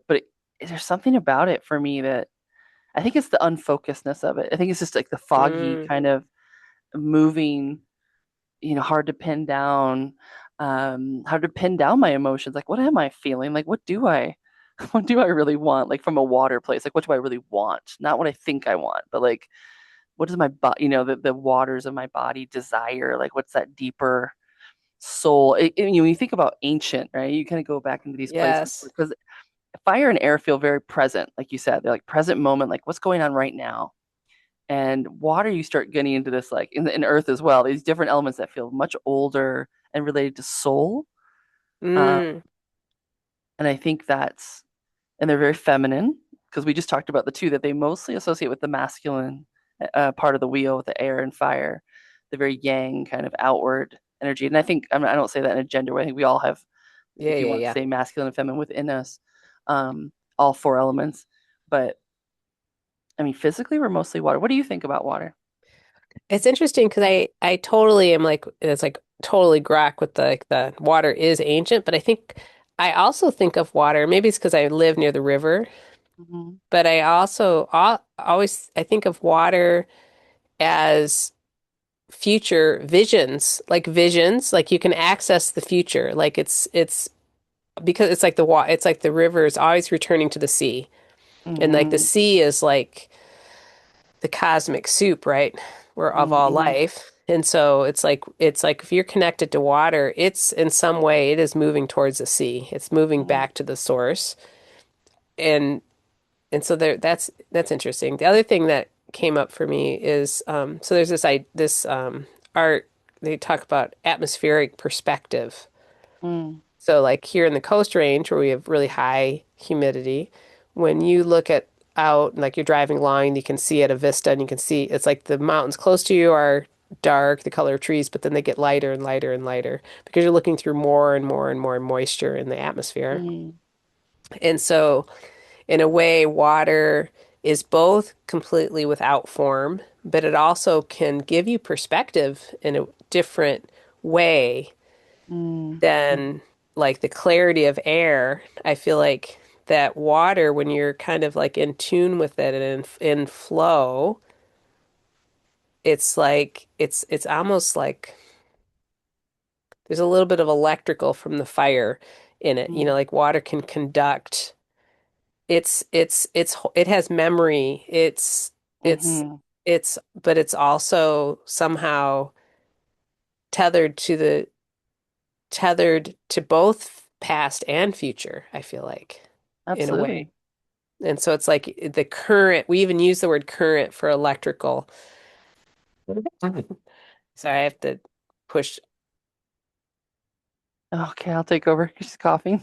but there's something about it for me that I think it's the unfocusedness of it. I think it's just like the foggy Mm. kind of moving, hard to pin down, hard to pin down my emotions. Like, what am I feeling? Like, what do I? what do I really want? Like from a water place, like what do I really want? Not what I think I want, but like what does my body, the waters of my body desire? Like what's that deeper soul? When you think about ancient, right? You kind of go back into these places Yes. because fire and air feel very present, like you said. They're like present moment, like what's going on right now. And water, you start getting into this, like in earth as well, these different elements that feel much older and related to soul. Um, Mm. and I think and they're very feminine because we just talked about the two that they mostly associate with the masculine part of the wheel with the air and fire, the very yang kind of outward energy. And I don't say that in a gender way. I think we all have, Yeah, if you yeah, want to yeah. say masculine and feminine within us, all four elements. But I mean, physically, we're mostly water. What do you think about water? It's interesting because I totally am like it's like totally grok with the water is ancient, but I think I also think of water. Maybe it's because I live near the river, Hmm. but I also always I think of water as future visions, like you can access the future. Like it's because it's like it's like the river is always returning to the sea. And like the Hmm. sea is like the cosmic soup, right? We're of all Hmm. life. And so it's like if you're connected to water, it's in some way it is moving towards the sea. It's moving Hmm. back to the source. And and so that's interesting. The other thing that came up for me is so there's this art they talk about atmospheric perspective. Mm. So like here in the Coast Range where we have really high humidity, when you look at out like you're driving along, you can see at a vista and you can see it's like the mountains close to you are dark, the color of trees, but then they get lighter and lighter and lighter because you're looking through more and more and more moisture in the atmosphere. Mm. And so in a way, water is both completely without form, but it also can give you perspective in a different way Mm. than like the clarity of air. I feel like that water, when you're kind of like in tune with it and in flow, it's like it's almost like there's a little bit of electrical from the fire in it. You know, Mm. like water can conduct. It has memory. It's Hmm. but it's also somehow tethered to the tethered to both past and future, I feel like, in a way. Absolutely. And so it's like the current, we even use the word current for electrical. Sorry, I have to push. Okay, I'll take over. She's coughing.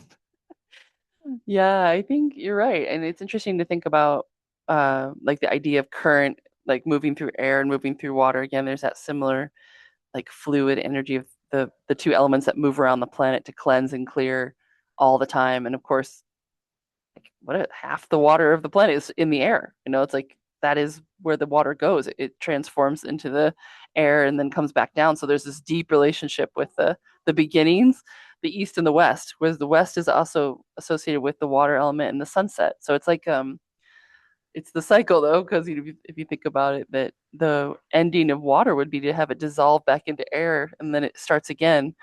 Yeah, I think you're right. And it's interesting to think about like the idea of current, like moving through air and moving through water. Again, there's that similar like fluid energy of the two elements that move around the planet to cleanse and clear all the time. And of course, like half the water of the planet is in the air. It's like that is where the water goes. It transforms into the air and then comes back down. So there's this deep relationship with the beginnings, the east and the west, whereas the west is also associated with the water element and the sunset. So it's like it's the cycle though, because if you think about it, that the ending of water would be to have it dissolve back into air and then it starts again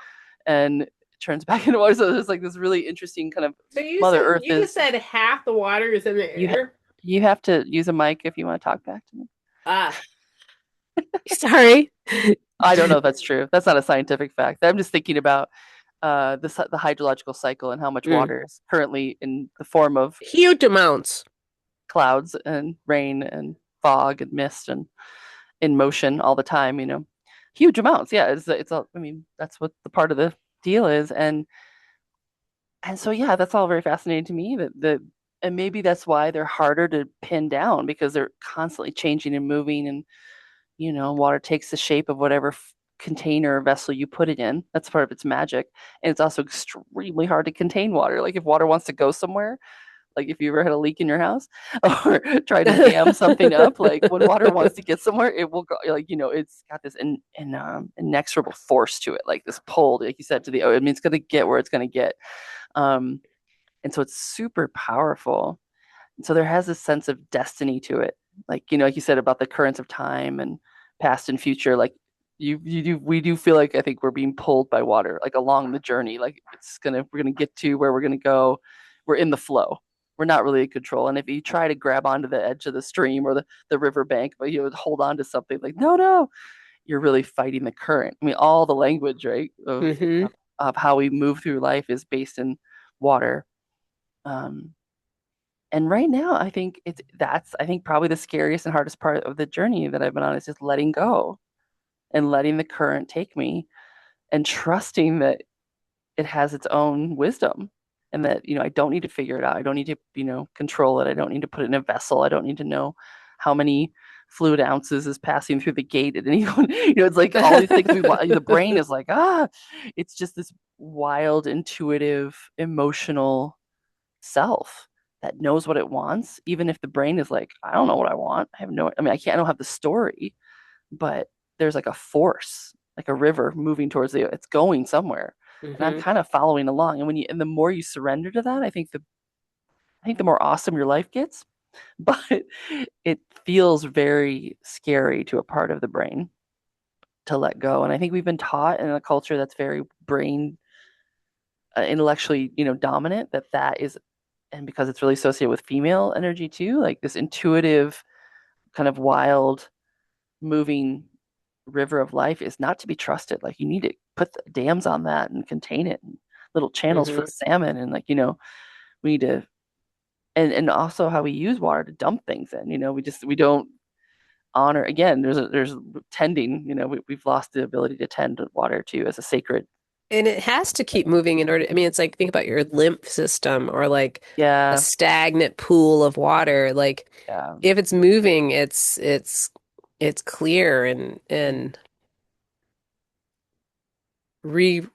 and it turns back into water. So there's like this really interesting kind of So Mother Earth you just is said half the water is in the you ha- air? you have to use a mic if you want to talk back to me. Ah, sorry. I don't know if that's true. That's not a scientific fact. I'm just thinking about the hydrological cycle and how much Mm. water is currently in the form of Huge amounts. clouds and rain and fog and mist and in motion all the time. Huge amounts. Yeah, it's all. I mean, that's what the part of the deal is, and so yeah, that's all very fascinating to me. And maybe that's why they're harder to pin down because they're constantly changing and moving and water takes the shape of whatever container or vessel you put it in. That's part of its magic. And it's also extremely hard to contain water. Like if water wants to go somewhere, like if you ever had a leak in your house or try to dam something up, like when water wants to get somewhere, it will go. Like it's got this inexorable force to it, like this pull, like you said, to the. I mean, it's going to get where it's going to get. Um, and so it's super powerful. And so there has this sense of destiny to it, like you said about the currents of time and past and future. Like we do feel like I think we're being pulled by water, like along the journey. Like we're gonna get to where we're gonna go. We're in the flow. we're not really in control. And if you try to grab onto the edge of the stream or the river bank, but you would hold on to something like, no, no, you're really fighting the current. I mean, all the language, right, Hmm. of how we move through life is based in water. Um, and right now, I think that's I think probably the scariest and hardest part of the journey that I've been on is just letting go and letting the current take me and trusting that it has its own wisdom and that, I don't need to figure it out. I don't need to, control it. I don't need to put it in a vessel. I don't need to know how many fluid ounces is passing through the gate at any one. It's like all these things we want. The brain is like, it's just this wild, intuitive, emotional self that knows what it wants, even if the brain is like, I don't know what I want. I mean, I don't have the story, but there's like a force, like a river moving towards it's going somewhere. And I'm Hmm. kind of following along. And the more you surrender to that, I think the more awesome your life gets. But it feels very scary to a part of the brain to let go. And I think we've been taught in a culture that's very brain intellectually, dominant, that is, and because it's really associated with female energy too, like this intuitive kind of wild moving river of life is not to be trusted. Like you need to put the dams on that and contain it, and little channels for Hmm. the salmon, and like we need to, and also how we use water to dump things in. We don't honor. Again, there's tending. We've lost the ability to tend to water too as a sacred And it has to keep thing. moving in order. I mean, it's like think about your lymph system or like a Yeah, stagnant pool of water. Like yeah, if it's moving, it's clear mm, and re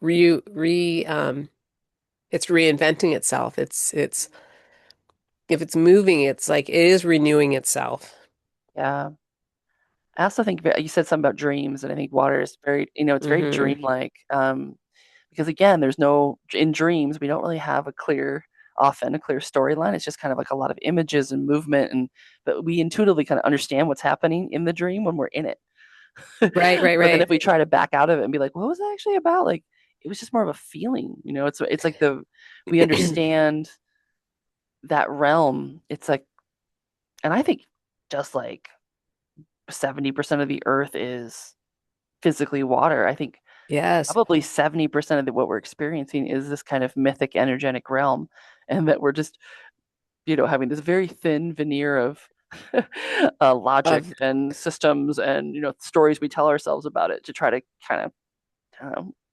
it's reinventing itself. It's if it's moving, it's like it is renewing itself. yeah. I also think you said something about dreams, and I think water is very, it's very Hmm. dreamlike. Because again, there's no in dreams we don't really have often a clear storyline. It's just kind of like a lot of images and movement, and but we intuitively kind of understand what's happening in the dream when we're in it. Right, right, But then right. if we try to back out of it and be like, what was that actually about? Like it was just more of a feeling. It's like we understand that realm. It's like, and I think just like 70% of the earth is physically water. I think Yes. probably 70% of what we're experiencing is this kind of mythic energetic realm, and that we're just, having this very thin veneer of logic Of and systems and, stories we tell ourselves about it to try to kind of,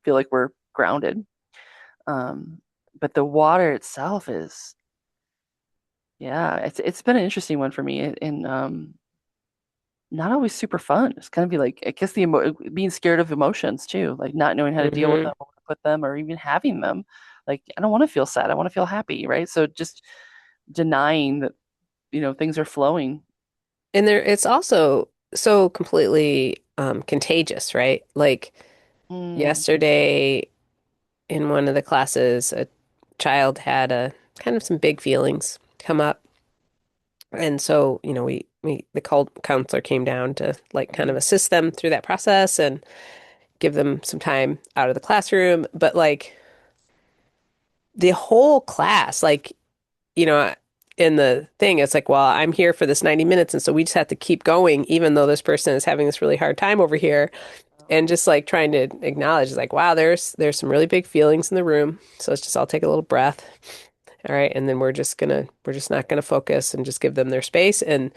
feel like we're grounded. Um, but the water itself is, yeah, it's been an interesting one for me, and not always super fun. It's kind of be like, I guess being scared of emotions too, like not knowing how to deal with hmm them, or put them, or even having them. Like I don't want to feel sad. I want to feel happy, right? So just denying that, things are flowing. And there it's also so completely contagious, right? Like Mm, yesterday in one of the classes, a child had a kind of some big feelings come up. And so, we the counselor came down to like kind of mhm, assist them through that process and give them some time out of the classroom. But like the whole class, like, you know, in the thing, it's like, well, I'm here for this 90 minutes. And so we just have to keep going, even though this person is having this really hard time over here. And just like trying to acknowledge, like, wow, there's some really big feelings in the room. So let's just all take a little breath. All right. And then we're just not gonna focus and just give them their space and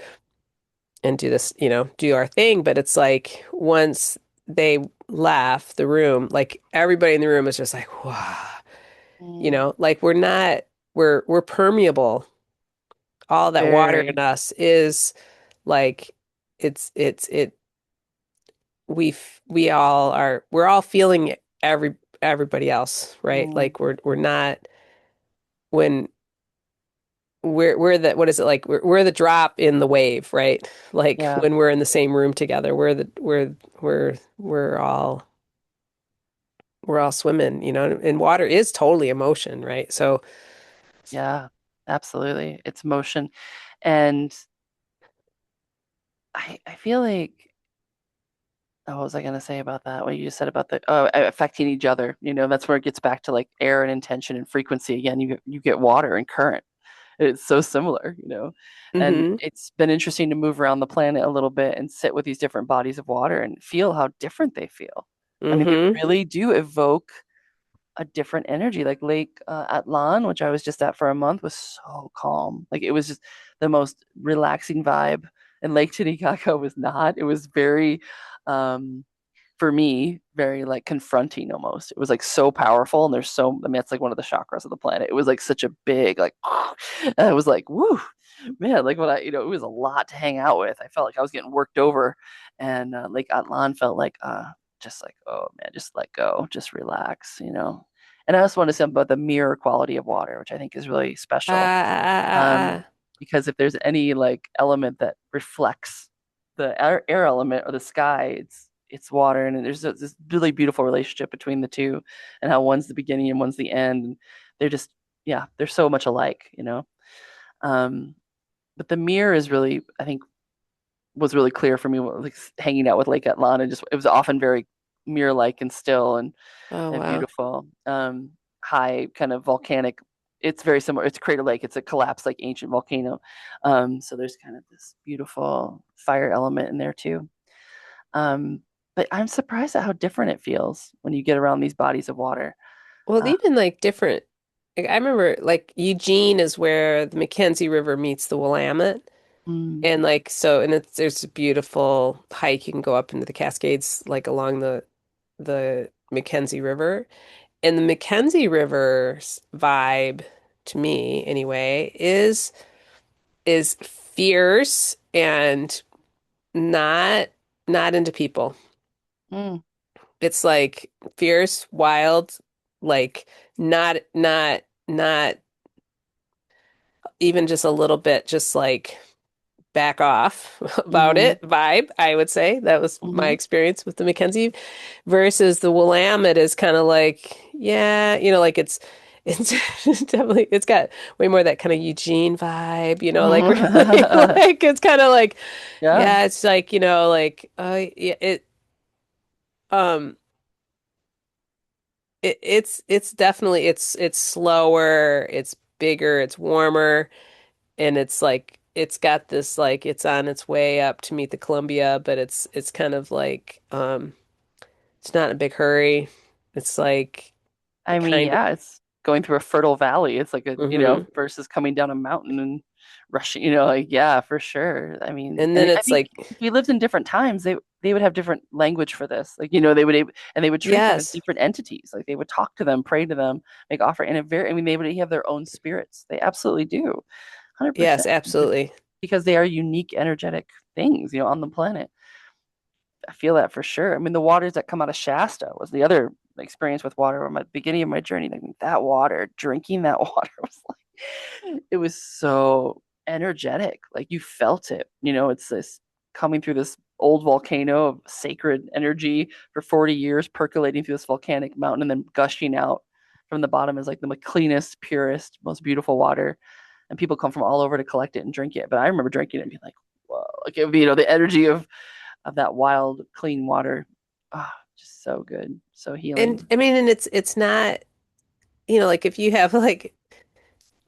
do this, do our thing. But it's like once they left the room, like everybody in the room is just like, wow, mm, like we're permeable. All that water in very. us is like it we all are we're all feeling everybody else, right? Mm, Like we're not when we're the what is it like we're the drop in the wave, right? Like yeah, when we're in the same room together, we're all swimming, and water is totally emotion, right? So yeah, absolutely. It's motion, and I feel like. Oh, what was I going to say about that? What you just said about the affecting each other. That's where it gets back to like air and intention and frequency again. You get water and current. It's so similar, you know. And Mm-hmm. it's been interesting to move around the planet a little bit and sit with these different bodies of water and feel how different they feel. I mean, they Mm-hmm. really do evoke a different energy. Like Lake Atlan, which I was just at for a month, was so calm. Like it was just the most relaxing vibe. And Lake Titicaca was not. It was very, um, for me, very like confronting almost. It was like so powerful, and there's so. I mean, it's like one of the chakras of the planet. It was like such a big like. And it was like, woo, man. Like when it was a lot to hang out with. I felt like I was getting worked over, and Lake Atlan felt like just like, oh man, just let go, just relax, you know. And I also want to say about the mirror quality of water, which I think is really special. Um, Ah. because if there's any like element that reflects the air element or the sky, it's water, and there's this really beautiful relationship between the two, and how one's the beginning and one's the end, and they're just yeah, they're so much alike, you know. Um, but the mirror is really, I think, was really clear for me, like hanging out with Lake Atlan, and just it was often very mirror-like and still Oh, and wow. beautiful. High kind of volcanic. It's very similar. It's Crater Lake. It's a collapsed like ancient volcano. So there's kind of this beautiful fire element in there too. Um, but I'm surprised at how different it feels when you get around these bodies of water. Well, Uh, even like different, like, I remember like Eugene is where the Mackenzie River meets the Willamette. mm, And like, so, and there's a beautiful hike. You can go up into the Cascades, like along the Mackenzie River. And the Mackenzie River's vibe, to me anyway, is fierce and not not into people. mm, It's like fierce, wild, like not even just a little bit, just like back off about mm-hmm, it vibe, I would say. That was my mm-hmm. experience with the Mackenzie versus the Willamette is kind of like, yeah, like it's definitely it's got way more that kind of Eugene vibe, like really like it's kind of like, Yeah, yeah, it's like, like yeah, um it's definitely it's slower, it's bigger, it's warmer, and it's like it's got this like it's on its way up to meet the Columbia, but it's kind of like it's not in a big hurry. It's like I mean, kind of yeah, it's going through a fertile valley. It's like a, hmm versus coming down a mountain and rushing, like yeah, for sure. I mean, And and then I it's think like if we lived in different times, they would have different language for this. Like, and they would treat them as yes, different entities. Like they would talk to them, pray to them, make offer, and I mean, they would have their own spirits. They absolutely do, yes, 100%, absolutely. because they are unique, energetic things, on the planet. I feel that for sure. I mean, the waters that come out of Shasta was the other experience with water. At the beginning of my journey, like that water, drinking that water was like, it was so energetic. Like you felt it. It's this coming through this old volcano of sacred energy for 40 years, percolating through this volcanic mountain and then gushing out from the bottom is like the cleanest, purest, most beautiful water. And people come from all over to collect it and drink it. But I remember drinking it and being like, whoa, like it would be, the energy of that wild, clean water. Ah, just so good, so And healing. I mean, and it's not, like if you have like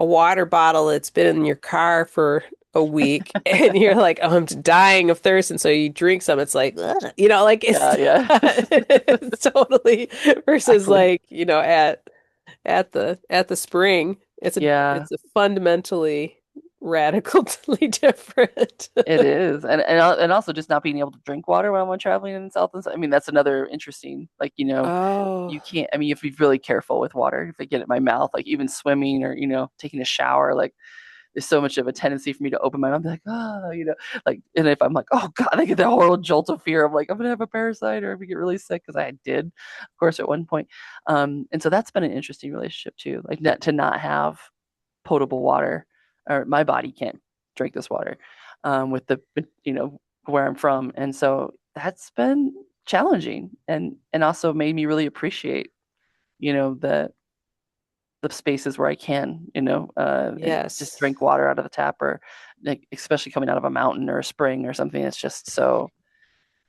a water bottle that's been in your car for a week and you're like, oh, I'm dying of thirst, and so you drink some, it's like, ugh, like Yeah, yeah, it's totally versus exactly. like, at the spring, it's a Yeah, it's a fundamentally radically different. it is, and also just not being able to drink water when I'm traveling in South and South. I mean, that's another interesting. Like, Oh, you can't. I mean, you have to be really careful with water. If I get it in my mouth, like even swimming or taking a shower, like there's so much of a tendency for me to open my mouth and be like, oh, like, and if I'm like, oh God, I get that horrible jolt of fear. I'm like, I'm gonna have a parasite or if I get really sick because I did, of course, at one point. And so that's been an interesting relationship too, like not have potable water, or my body can't drink this water, with the where I'm from, and so that's been challenging and also made me really appreciate the spaces where I can, and just yes. drink water out of the tap or like, especially coming out of a mountain or a spring or something. It's just so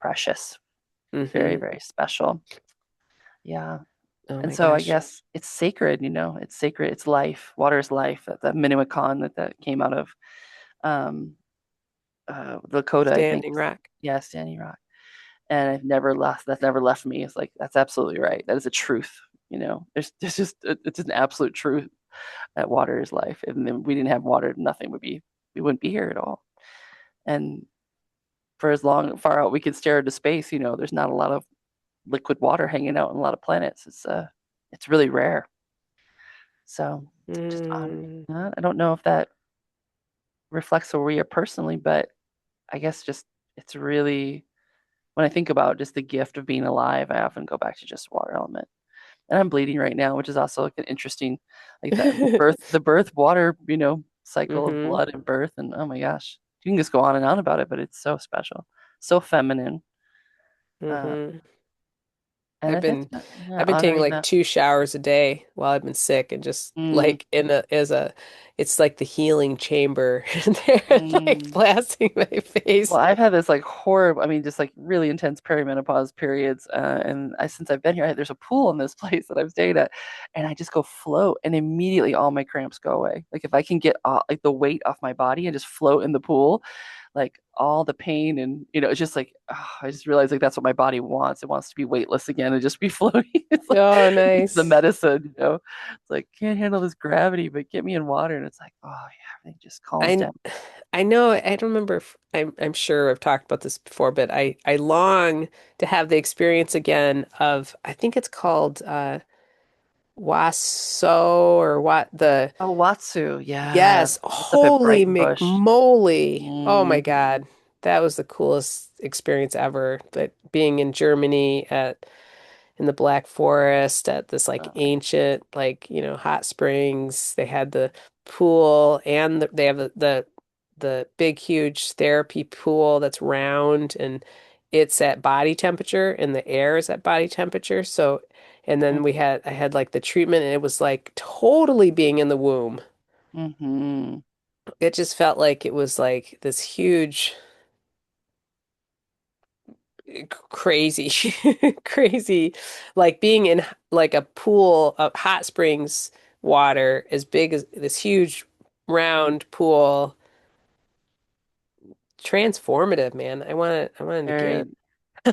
precious, very, Hmm. very special. Yeah. Oh And my so I gosh. guess it's sacred, it's sacred. It's life. Water is life. That Minnewacan that came out of um, Lakota, I think. Standing Rock. Yeah, Standing Rock. And I've never left. That's never left me. It's like that's absolutely right. That is a truth. There's just it's an absolute truth that water is life. And if we didn't have water, nothing would be. We wouldn't be here at all. And for as long far out we could stare into space, there's not a lot of liquid water hanging out in a lot of planets. It's really rare. So just honoring Mm. that. I don't know if that reflects where we are personally, but I guess just it's really when I think about just the gift of being alive, I often go back to just water element. And I'm bleeding right now, which is also like an interesting, like that the birth water, cycle of Mm-hmm. blood and birth. And oh my gosh, you can just go on and on about it, but it's so special, so feminine. Uh, Mm-hmm. and I've I think, been yeah, I've been taking honoring like that. 2 showers a day while I've been sick and just Mm, like in a as a it's like the healing chamber and they're like mm. blasting my face. Well, I've had this like horrible, I mean, just like really intense perimenopause periods. And since I've been here, there's a pool in this place that I've stayed at, and I just go float, and immediately all my cramps go away. Like if I can get like the weight off my body and just float in the pool, like all the pain and it's just like I just realized like that's what my body wants. It wants to be weightless again and just be floating. It's like Oh, it's the nice. medicine. It's like can't handle this gravity, but get me in water, and it's like oh yeah, everything just calms I down. I know I don't remember if I'm sure I've talked about this before, but I long to have the experience again of I think it's called Waso or what the Oh, Watsu, yeah. yes, It's up at holy Brighton Bush. McMoly. Oh my Hmm. God. That was the coolest experience ever. But being in Germany at in the Black Forest at this like Oh, ancient like, hot springs. They had the pool and they have the big huge therapy pool that's round and it's at body temperature and the air is at body temperature. So and then I had like the treatment and it was like totally being in the womb. mm-hmm. It just felt like it was like this huge, crazy, crazy, like being in like a pool of hot springs water as big as this huge round pool. Transformative, man. I wanted Very, to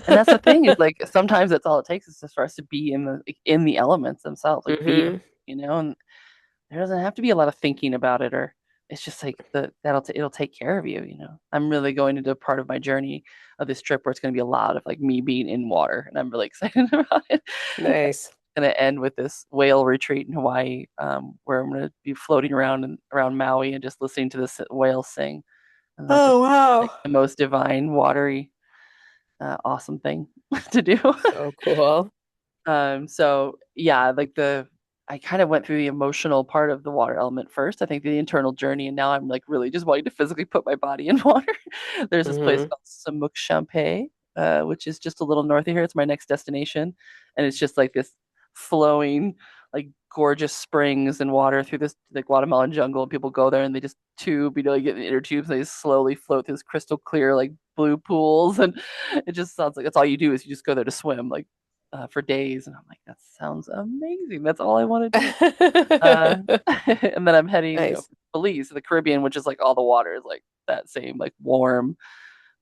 and that's the thing is get. like sometimes that's all it takes is just for us to be in the elements themselves, like be Hmm. and there doesn't have to be a lot of thinking about it, or it's just like it'll take care of you. I'm really going into a part of my journey of this trip where it's going to be a lot of like me being in water, and I'm really excited about it. Nice. Going to end with this whale retreat in Hawaii, where I'm going to be floating around and around Maui and just listening to this whale sing, and that Oh, just like wow. the most divine, watery, awesome thing to do. So cool. So yeah, like I kind of went through the emotional part of the water element first. I think the internal journey, and now I'm like really just wanting to physically put my body in water. There's this place Hmm. called Samuk Champay, which is just a little north of here. It's my next destination, and it's just like this flowing, like gorgeous springs and water through this like Guatemalan jungle. And people go there and they just tube, like get in inner tubes. And they slowly float through this crystal clear, like blue pools, and it just sounds like that's all you do is you just go there to swim, like for days. And I'm like, that sounds amazing. That's all I want to do. And then I'm heading, Nice. Belize, the Caribbean, which is like all the water is like that same, like warm,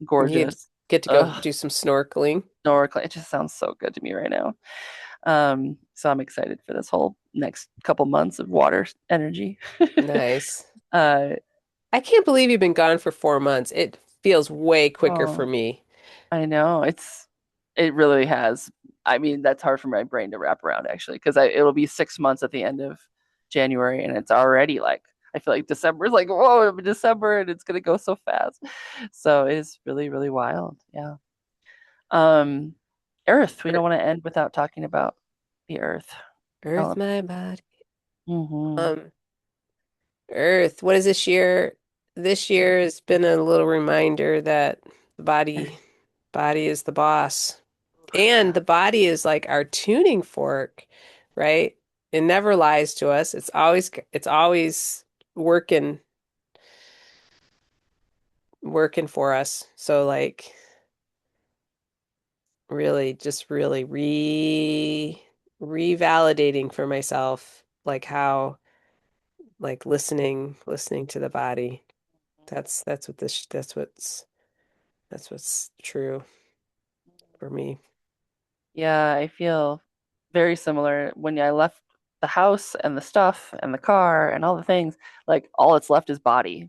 You gorgeous. get to go Ugh, do some snorkeling. snorkeling. It just sounds so good to me right now. So I'm excited for this whole next couple months of water energy. Nice. uh, I can't believe you've been gone for 4 months. It feels way quicker for oh, me. I know it really has. I mean, that's hard for my brain to wrap around actually, because it'll be 6 months at the end of January, and it's already like I feel like December is like whoa, it'll be December, and it's gonna go so fast. So it's really, really wild. Yeah. Um, Earth. We don't Ear- want to end without talking about the Earth Earth, element. my body. Hmm. Um, Earth, what is this year? This year has been a little reminder that the body is the boss. And Yeah. the body is like our tuning fork, right? It never lies to us. It's always working working for us. So like really just really revalidating for myself, like how, like listening to the body. That's what this, that's what's true for me. Yeah, I feel very similar. When I left the house and the stuff and the car and all the things, like all that's left is body.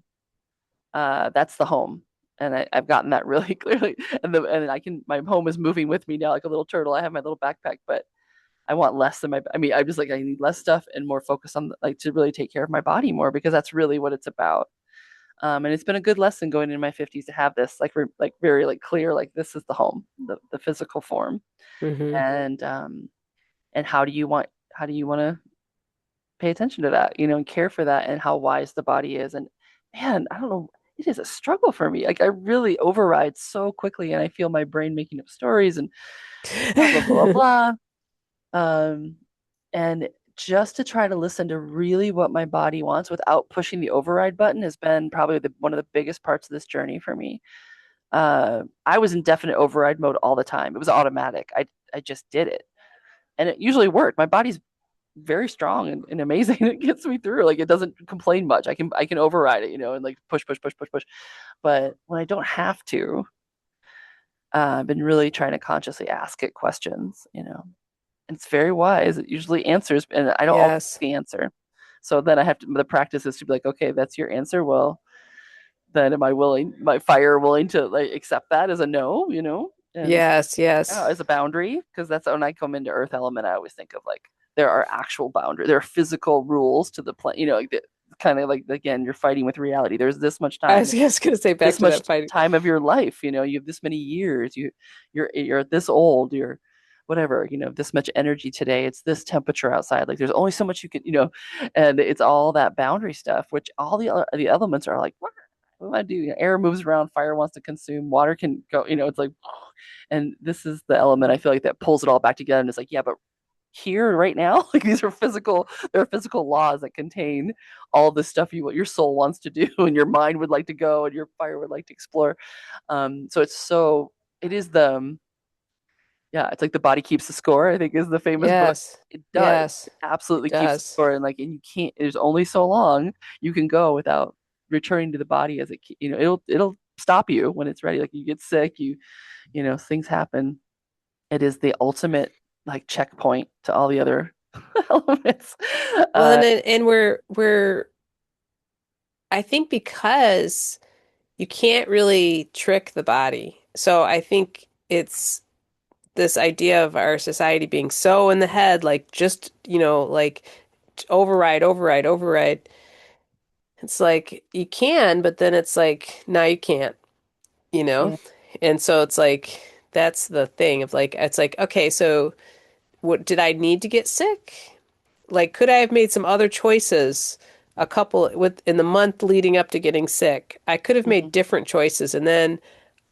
That's the home. And I've gotten that really clearly. And I can my home is moving with me now like a little turtle. I have my little backpack, but I want less than I mean, I'm just like I need less stuff and more focus on like to really take care of my body more because that's really what it's about. And it's been a good lesson going into my 50s to have this like very like clear like this is the home, the physical form. Hmm. And how do you want to pay attention to that, and care for that and how wise the body is. And man, I don't know, it is a struggle for me. Like I really override so quickly and I feel my brain making up stories and blah blah blah blah. Um and just to try to listen to really what my body wants without pushing the override button has been probably one of the biggest parts of this journey for me. I was in definite override mode all the time. It was automatic. I just did it. And it usually worked. My body's very strong and amazing. It gets me through. Like it doesn't complain much. I can override it, and like push, push, push, push, push. But when I don't have to, I've been really trying to consciously ask it questions, And it's very wise. It usually answers, and I don't always Yes. get the answer. So then I have to. The practice is to be like, okay, that's your answer. Well, then am I willing? My fire willing to like accept that as a no, and Yes, yes. as a boundary, because that's when I come into earth element, I always think of like there are actual boundaries, there are physical rules to the plan, like kind of like again, you're fighting with reality. There's this much I time, was just gonna say back this to much that fight. time of your life, you have this many years, you're this old, you're whatever, this much energy today, it's this temperature outside, like there's only so much you can, and it's all that boundary stuff, which all the elements are like, what do I do? Air moves around, fire wants to consume, water can go, it's like, and this is the element I feel like that pulls it all back together and it's like, yeah, but here right now, like these are physical, there are physical laws that contain all this stuff what your soul wants to do and your mind would like to go and your fire would like to explore. So it is yeah, it's like the body keeps the score, I think is the famous book. Yes. It does. Yes. It It absolutely keeps the does. score. And you can't, there's only so long you can go without returning to the body as it'll stop you when it's ready. Like you get sick, things happen. It is the ultimate like checkpoint to all the other elements. Well, Uh, and we're I think because you can't really trick the body. So I think it's this idea of our society being so in the head, like just, like override, override, override. It's like you can, but then it's like, now you can't, you know? yeah. And so it's like, that's the thing of like, it's like, okay, so what did I need to get sick? Like, could I have made some other choices a couple with in the month leading up to getting sick? I could have Mm-hmm. made different choices and then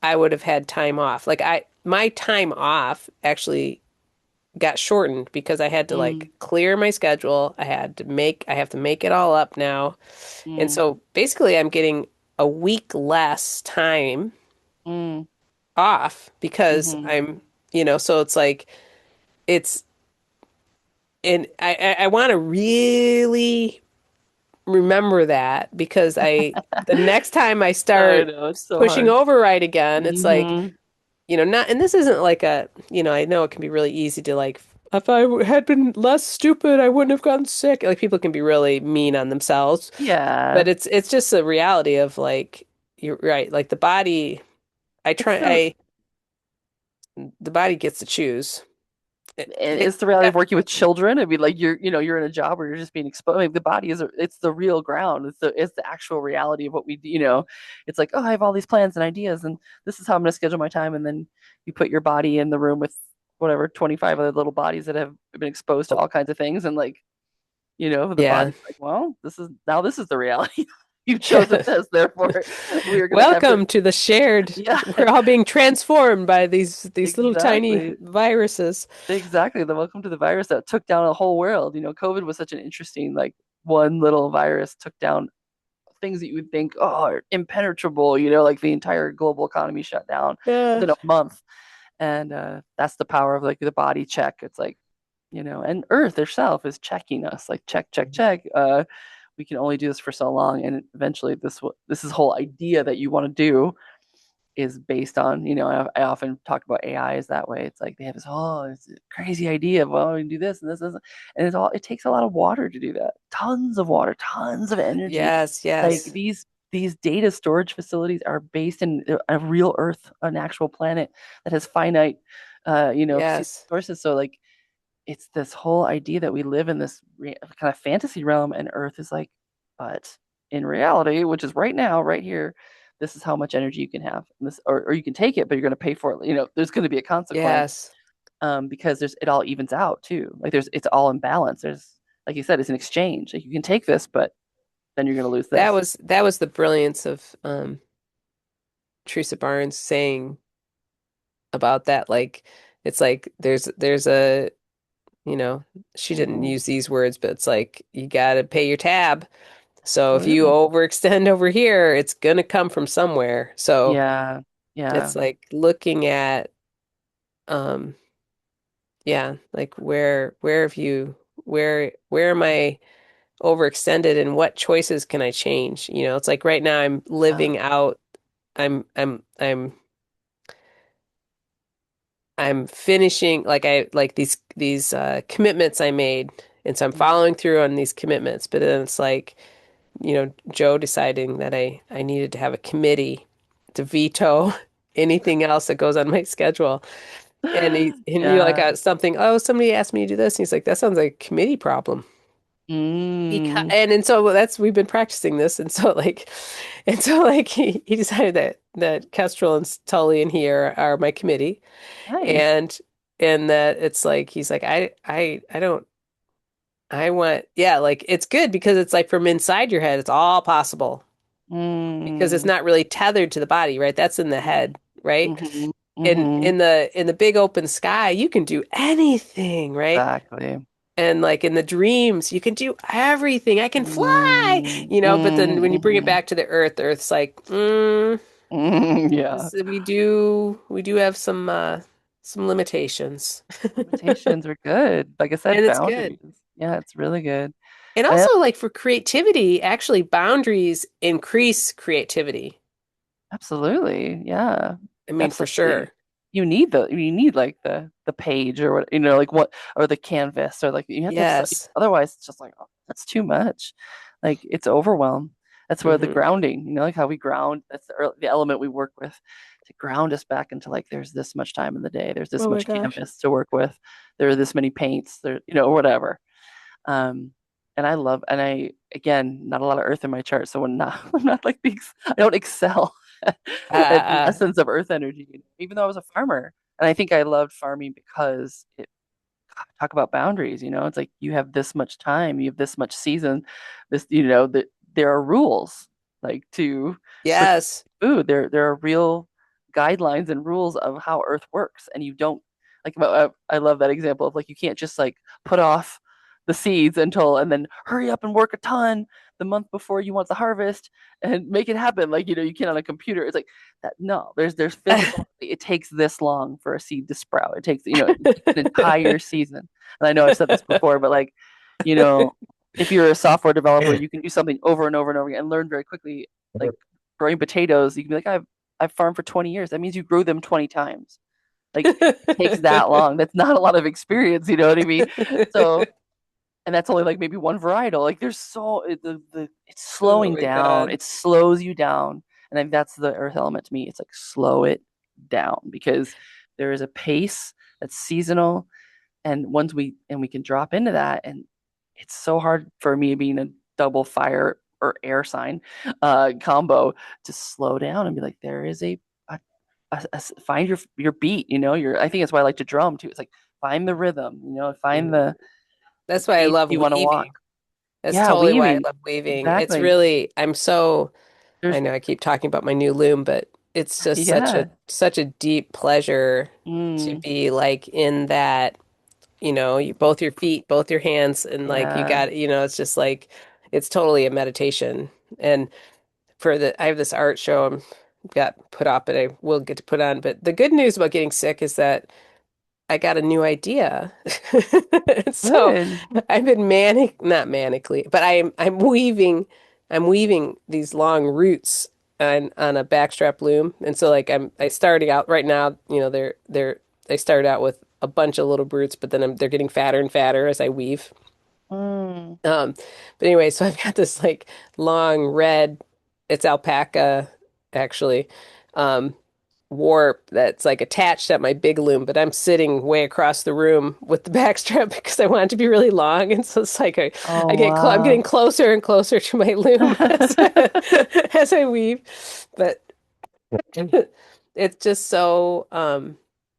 I would have had time off. Like my time off actually got shortened because I had to like clear my schedule. I have to make it all up now. And Mm-hmm. so basically I'm getting a week less time off because Mm-hmm. so it's like it's and I want to really remember that because the next time I I start know it's so pushing hard. override again, it's like, Mm-hmm. not, and this isn't like I know it can be really easy to like, if I had been less stupid, I wouldn't have gotten sick. Like people can be really mean on themselves, Yeah, but it's just a reality of like, you're right. Like it's the the body gets to choose. and It- it's the reality of working with children. I mean, like you're in a job where you're just being exposed. I mean, the body it's the real ground. It's the actual reality of what we do. It's like, oh, I have all these plans and ideas, and this is how I'm going to schedule my time. And then you put your body in the room with whatever 25 other little bodies that have been exposed to all kinds of things, and like the yeah. body's like, well, this is the reality. You've chosen this, therefore we are going to have to. Welcome to the shared. Yeah, We're all being transformed by these little tiny exactly. viruses. Exactly. The welcome to the virus that took down a whole world. COVID was such an interesting, like one little virus took down things that you would think, oh, are impenetrable, like the entire global economy shut down Yeah. within a month. And that's the power of like the body check. It's like, and Earth itself is checking us, like check, check, check. We can only do this for so long, and eventually this is whole idea that you want to do is based on, I often talk about AI is that way. It's like they have this, oh, it's a crazy idea of, well, we can do this and this, and it takes a lot of water to do that. Tons of water, tons of energy. Yes, Like yes, these data storage facilities are based in a real Earth, an actual planet that has finite, yes, sources. So like it's this whole idea that we live in this kind of fantasy realm, and Earth is like, but in reality, which is right now, right here, this is how much energy you can have. And this, or you can take it, but you're going to pay for it. There's going to be a consequence, yes. because it all evens out too. Like it's all in balance. There's, like you said, it's an exchange. Like you can take this, but then you're going to lose this. That was the brilliance of Teresa Barnes saying about that. Like it's like there's a you know, she didn't Hmm. use these words, but it's like you gotta pay your tab. So if you Absolutely. overextend over here, it's gonna come from somewhere. So Yeah. it's Yeah. like looking at um yeah, like where have you where am I overextended and what choices can I change? You know, it's like right now I'm Yeah. living out I'm finishing like I like these commitments I made, and so I'm Mhm. following through on these commitments. But then it's like, Joe deciding that I needed to have a committee to veto anything else that goes on my schedule. And you're like Yeah. something, oh, somebody asked me to do this, and he's like, that sounds like a committee problem. Because Mm. and so that's we've been practicing this, and so like he decided that Kestrel and Tully and he are my committee. Nice. And that it's like he's like I don't I want yeah, like it's good because it's like from inside your head it's all possible because it's Mm. not really tethered to the body, right? That's in the head, right? Mm-hmm. in Mm-hmm. in the big open sky you can do anything, right? Exactly. And like in the dreams you can do everything. I can fly, Mm, but then when you bring it mm-hmm. back to the earth, earth's like Mm, yeah. we do have some limitations. Limitations are good. Like I said, And it's good. boundaries. Yeah, it's really good. And I, also, like for creativity, actually, boundaries increase creativity. absolutely. Yeah. I mean, for Absolutely. sure. You need like the page or what, like what, or the canvas, or like you have to have Yes. otherwise it's just like, oh, that's too much. Like it's overwhelm. That's where the Hmm. grounding, like how we ground, that's the element we work with to ground us back into like there's this much time in the day, there's this Oh my much gosh. canvas to work with, there are this many paints, there, whatever. Um, and I again, not a lot of earth in my chart, so when not I'm not like I don't excel at the Uh, essence of earth energy, even though I was a farmer. And I think I loved farming because talk about boundaries, it's like you have this much time, you have this much season, this, that there are rules like to produce yes. food. There are real guidelines and rules of how earth works, and you don't like I love that example of like you can't just like put off the seeds until and then hurry up and work a ton the month before you want the harvest and make it happen like you can on a computer. It's like that. No, there's physical, it takes this long for a seed to sprout. It takes, it takes an entire season. And I know I've said this before, but like, you know, if you're a software developer, you can do something over and over and over again and learn very quickly. Like growing potatoes, you can be like, I've farmed for 20 years. That means you grew them 20 times. Like it takes that long. That's not a lot of experience, you know what I mean? So, and that's only like maybe one varietal. Like there's it's Oh slowing my down. God. It slows you down, and then that's the earth element to me. It's like slow it down because there is a pace that's seasonal, and we can drop into that, and it's so hard for me being a double fire or air sign combo to slow down and be like there is find your beat. Your I think that's why I like to drum too. It's like find the rhythm. Find Mhm. the That's why I pace love you want to walk. weaving. That's Yeah, totally why I weaving. love weaving. It's Exactly. really, I There's know I keep talking about my new loom, but it's just yeah. such a deep pleasure to Mm, be like in that, both your feet, both your hands, and like you yeah. got, it's just like it's totally a meditation. And I have this art show got put off, but I will get to put on. But the good news about getting sick is that I got a new idea. So Good. I've been not manically, but I'm weaving these long roots on a backstrap loom. And so like I starting out right now, they started out with a bunch of little roots, but then they're getting fatter and fatter as I weave. Mm. Um, but anyway, so I've got this like long red, it's alpaca actually, um, warp that's like attached at my big loom, but I'm sitting way across the room with the backstrap because I want it to be really long. And so it's like Oh, I'm getting wow. closer and closer to my loom as I weave. But it's just so,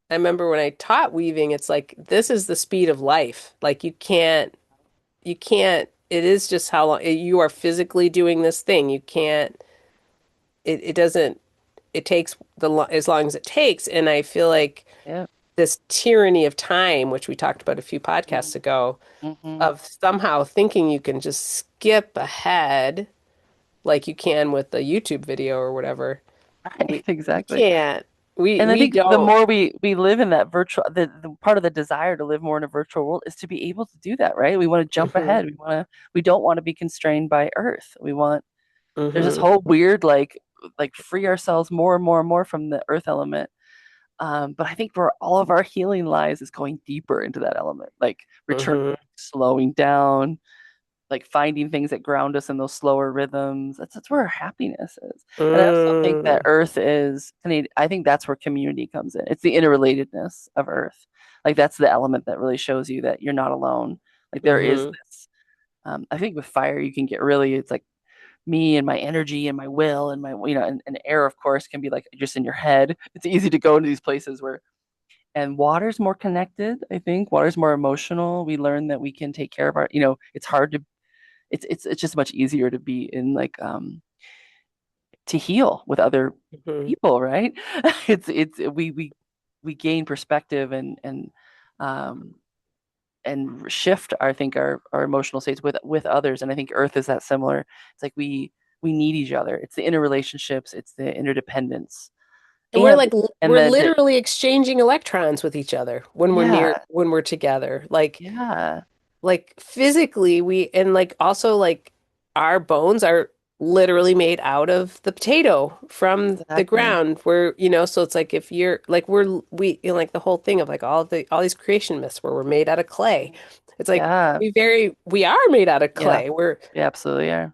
I remember when I taught weaving, it's like this is the speed of life. Like you can't, it is just how long you are physically doing this thing. You can't, it doesn't, it takes as long as it takes. And I feel like Yeah. this tyranny of time, which we talked about a few podcasts ago, Mm-hmm. of somehow thinking you can just skip ahead like you can with a YouTube video or whatever. Right, We exactly. can't. And I We think the don't. more we live in that virtual, the part of the desire to live more in a virtual world is to be able to do that, right? We want to jump Hmm. ahead. We don't want to be constrained by Earth. There's this Hmm. whole weird like free ourselves more and more and more from the Earth element. But I think where all of our healing lies is going deeper into that element, like return, Hmm. slowing down, like finding things that ground us in those slower rhythms. That's where our happiness is. And I also think that Mm. Earth is, I think that's where community comes in. It's the interrelatedness of Earth. Like that's the element that really shows you that you're not alone. Like there is Hmm. this. I think with fire, you can get really, it's like me and my energy and my will and and air, of course, can be like just in your head. It's easy to go into these places where, and water's more connected. I think water's more emotional. We learn that we can take care of it's hard to it's just much easier to be in to heal with other Hmm. people, right? It's we gain perspective um and shift I think our emotional states with others, and I think Earth is that similar. It's like we need each other. It's the interrelationships, it's the interdependence, And we're and like and we're the literally exchanging electrons with each other yeah, when we're together. yeah, Like physically we and like also like our bones are literally made out of the potato from the exactly, ground where so it's like if you're like like the whole thing of like all these creation myths where we're made out of clay. It's like yeah, we are made out of yeah, clay. We're yeah, absolutely, yeah.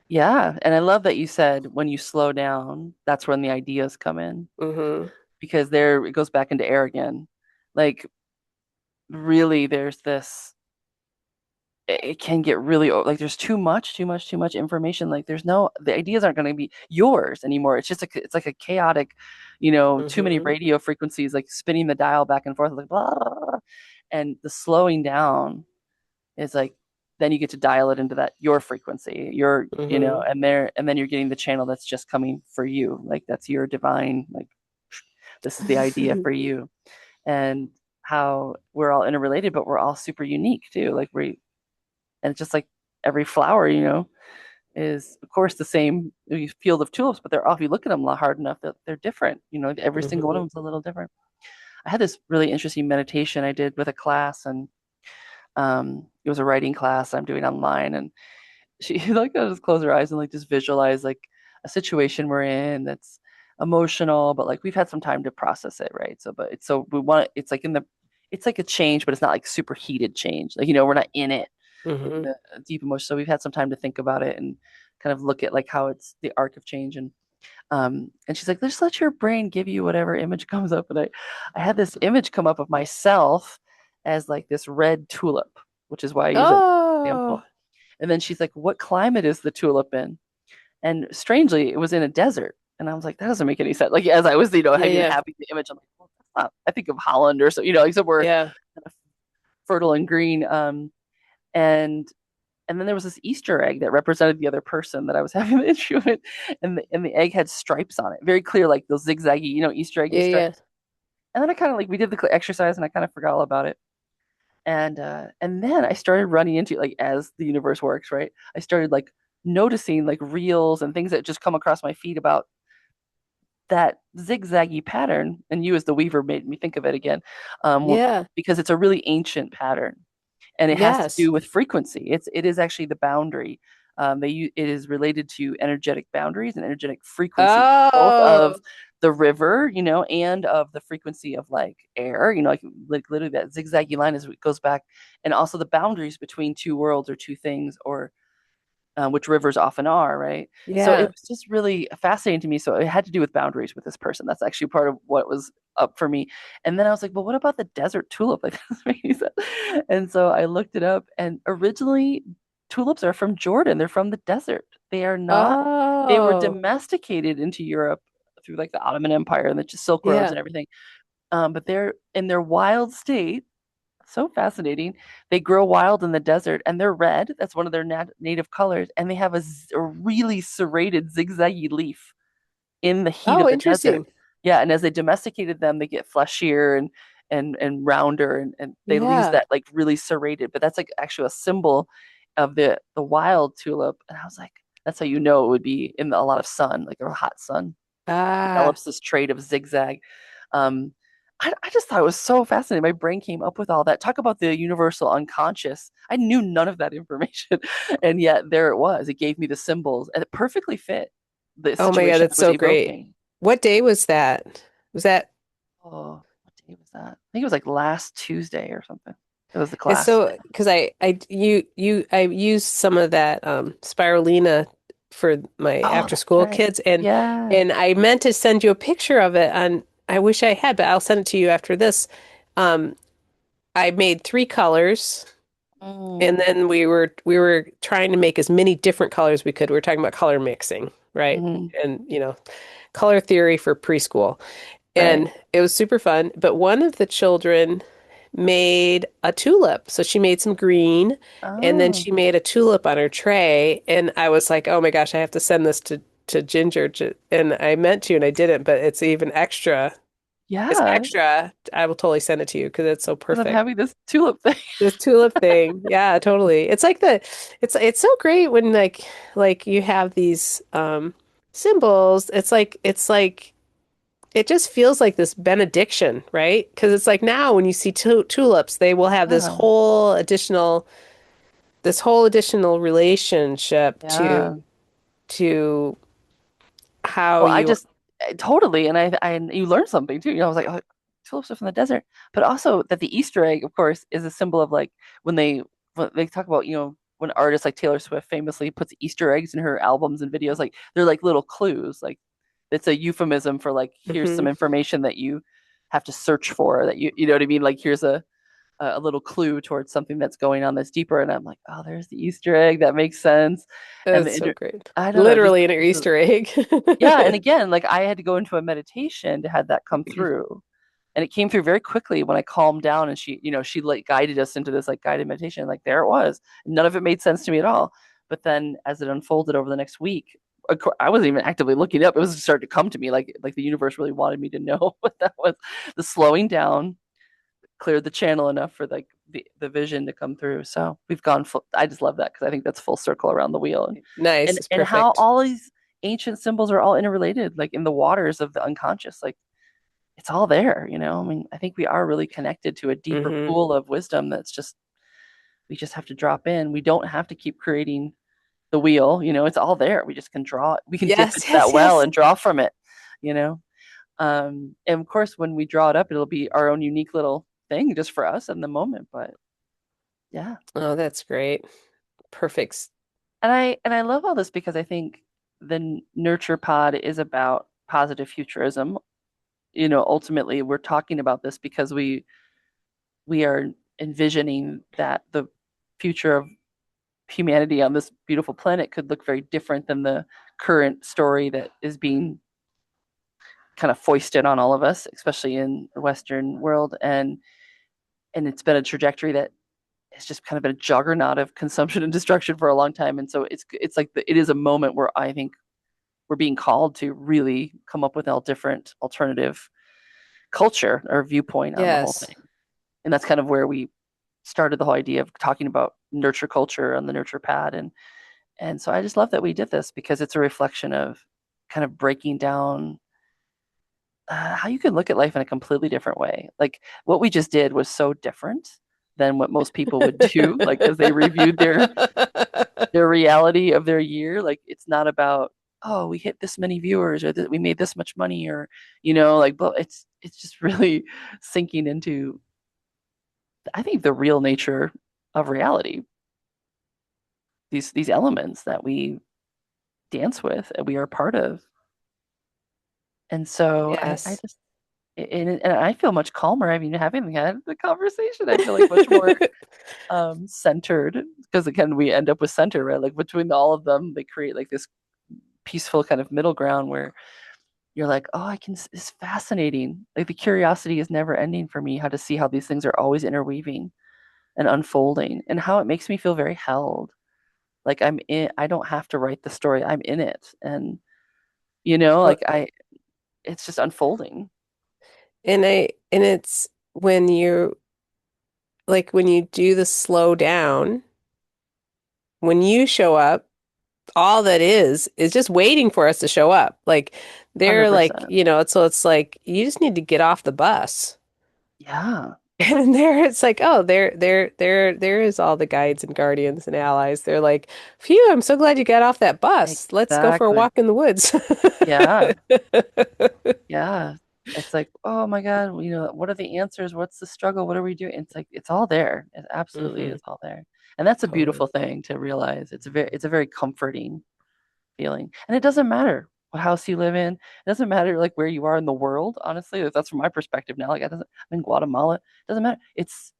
Yeah, and I love that you said when you slow down, that's when the ideas come in, hmm. because there it goes back into air again. Like really there's this it can get really like there's too much information. Like there's no the ideas aren't going to be yours anymore. It's just it's like a chaotic, too many Hmm. radio frequencies like spinning the dial back and forth like blah, blah, blah. And the slowing down is like then you get to dial it into that your frequency your Hmm. and then you're getting the channel that's just coming for you, like that's your divine, like this is the idea for you. And how we're all interrelated but we're all super unique too, like we and it's just like every flower is of course the same field of tulips, but they're all, if you look at them hard enough, they're different, every single one of Hmm. them's a little different. I had this really interesting meditation I did with a class, and it was a writing class I'm doing online, and she like I just close her eyes and like just visualize like a situation we're in that's emotional, but like we've had some time to process it, right? So, but it's so we want it's like it's like a change, but it's not like super heated change. Like we're not in it, in Hmm. the deep emotion. So we've had some time to think about it and kind of look at like how it's the arc of change. And she's like, just let your brain give you whatever image comes up. And I had this image come up of myself as like this red tulip, which is why I use it as an Oh, example. And then she's like, what climate is the tulip in? And strangely, it was in a desert. And I was like, that doesn't make any sense. Like as I was, yeah, having yeah, the image, I'm like, well, that's not. I think of Holland or so, like somewhere yeah. kind of fertile and green. And and then there was this Easter egg that represented the other person that I was having the issue with, and the egg had stripes on it, very clear, like those zigzaggy, Easter eggy Yeah, yeah. stripes. And then I kind of like we did the exercise, and I kind of forgot all about it. And then I started running into like as the universe works, right? I started like noticing like reels and things that just come across my feed about that zigzaggy pattern, and you as the weaver made me think of it again, Yeah. because it's a really ancient pattern, and it has to Yes. do with frequency. It is actually the boundary. It is related to energetic boundaries and energetic frequencies, both of Oh, the river, and of the frequency of like air, like literally that zigzaggy line is, it goes back, and also the boundaries between two worlds or two things, or which rivers often are, right? So it yeah. was just really fascinating to me. So it had to do with boundaries with this person. That's actually part of what was up for me. And then I was like, well, what about the desert tulip? Like, and so I looked it up, and originally tulips are from Jordan. They're from the desert. They are not, they were Oh, domesticated into Europe through like the Ottoman Empire and the Silk Roads yeah. and everything. But they're in their wild state, so fascinating. They grow wild in the desert, and they're red. That's one of their native colors. And they have a really serrated, zigzaggy leaf in the heat Oh, of the desert. interesting. Yeah, and as they domesticated them, they get fleshier and rounder, and they lose Yeah. that like really serrated. But that's like actually a symbol of the wild tulip. And I was like, that's how you know it would be in a lot of sun, like a hot sun. Ah. Develops this trait of zigzag. Um, I just thought it was so fascinating. My brain came up with all that. Talk about the universal unconscious. I knew none of that information, and yet there it was. It gave me the symbols, and it perfectly fit the Oh my God, situation I that's was so great. evoking. What day was that? Was that Oh, what day was that? I think it was like last Tuesday or something. It was the it's class. so because I used some of that spirulina for my Oh, after that's school right. kids Yeah. and I meant to send you a picture of it on I wish I had, but I'll send it to you after this. Um, I made three colors. And Mm, then we were trying to make as many different colors we could. We were talking about color mixing, right? mm, And color theory for preschool. right. And it was super fun. But one of the children made a tulip. So she made some green and then Oh, she made a tulip on her tray. And I was like, oh my gosh, I have to send this to Ginger. And I meant to and I didn't, but it's even extra. It's yeah. extra. I will totally send it to you because it's so Because I'm perfect. having this tulip thing. This tulip thing. Yeah, totally. It's so great when like you have these symbols. It's like it just feels like this benediction, right? Because it's like now when you see tulips, they will have Yeah. this whole additional relationship Yeah. to how Well, you totally, and you learned something too. I was like, oh, tulips are from the desert, but also that the Easter egg, of course, is a symbol of like when they talk about, when artists like Taylor Swift famously puts Easter eggs in her albums and videos, like they're like little clues, like it's a euphemism for like here's some Mhm. information that you have to search for, that you know what I mean, like here's a little clue towards something that's going on that's deeper, and I'm like, oh, there's the Easter egg, that makes sense, and That's so great. I don't know, just Literally an Easter egg. yeah, and again, like I had to go into a meditation to have that come through. And it came through very quickly when I calmed down, and she like guided us into this like guided meditation. Like there it was. None of it made sense to me at all. But then as it unfolded over the next week, I wasn't even actively looking up. It was just starting to come to me like the universe really wanted me to know what that was. The slowing down cleared the channel enough for like the vision to come through. So we've gone full. I just love that because I think that's full circle around the wheel, and Nice. and It's and how perfect. all these ancient symbols are all interrelated, like in the waters of the unconscious. Like it's all there, I mean, I think we are really connected to a deeper Hmm. pool of wisdom that's just, we just have to drop in. We don't have to keep creating the wheel, it's all there. We just can draw, we can dip Yes, into that yes, well yes. and draw from it, you know? And of course, when we draw it up, it'll be our own unique little thing just for us in the moment. But yeah. Oh, that's great. Perfect. And I love all this because I think the nurture pod is about positive futurism. Ultimately we're talking about this because we are envisioning that the future of humanity on this beautiful planet could look very different than the current story that is being kind of foisted on all of us, especially in the Western world. And it's been a trajectory that has just kind of been a juggernaut of consumption and destruction for a long time. And so it's like it is a moment where I think we're being called to really come up with a different alternative culture or viewpoint on the whole Yes. thing. And that's kind of where we started the whole idea of talking about nurture culture on the nurture pad. And so I just love that we did this because it's a reflection of kind of breaking down how you can look at life in a completely different way. Like what we just did was so different than what most people would do. Like as they reviewed their reality of their year, like it's not about, oh, we hit this many viewers or that we made this much money or like, but it's just really sinking into, I think, the real nature of reality. These elements that we dance with and we are part of. And so I Yes. just and I feel much calmer. I mean, having had the conversation, I feel like much more centered because again, we end up with center, right? Like between all of them, they create like this peaceful kind of middle ground where you're like, oh, it's fascinating. Like the curiosity is never ending for me, how to see how these things are always interweaving and unfolding and how it makes me feel very held. Like I don't have to write the story. I'm in it. And Well, it's just unfolding. and it's when you like when you do the slow down, when you show up, all that is just waiting for us to show up. Like they're like, 100%. it's like you just need to get off the bus. Yeah, And there it's like, oh, there is all the guides and guardians and allies. They're like, phew, I'm so glad you got off that bus. Let's go for a exactly. walk in the woods. Yeah. Yeah. It's like, oh my God, what are the answers? What's the struggle? What are we doing? It's like it's all there. It absolutely Hmm. is all there. And that's a Totally. beautiful thing to realize. It's a very comforting feeling. And it doesn't matter what house you live in. It doesn't matter like where you are in the world, honestly. That's from my perspective now. Like I'm in Guatemala. It doesn't matter. It's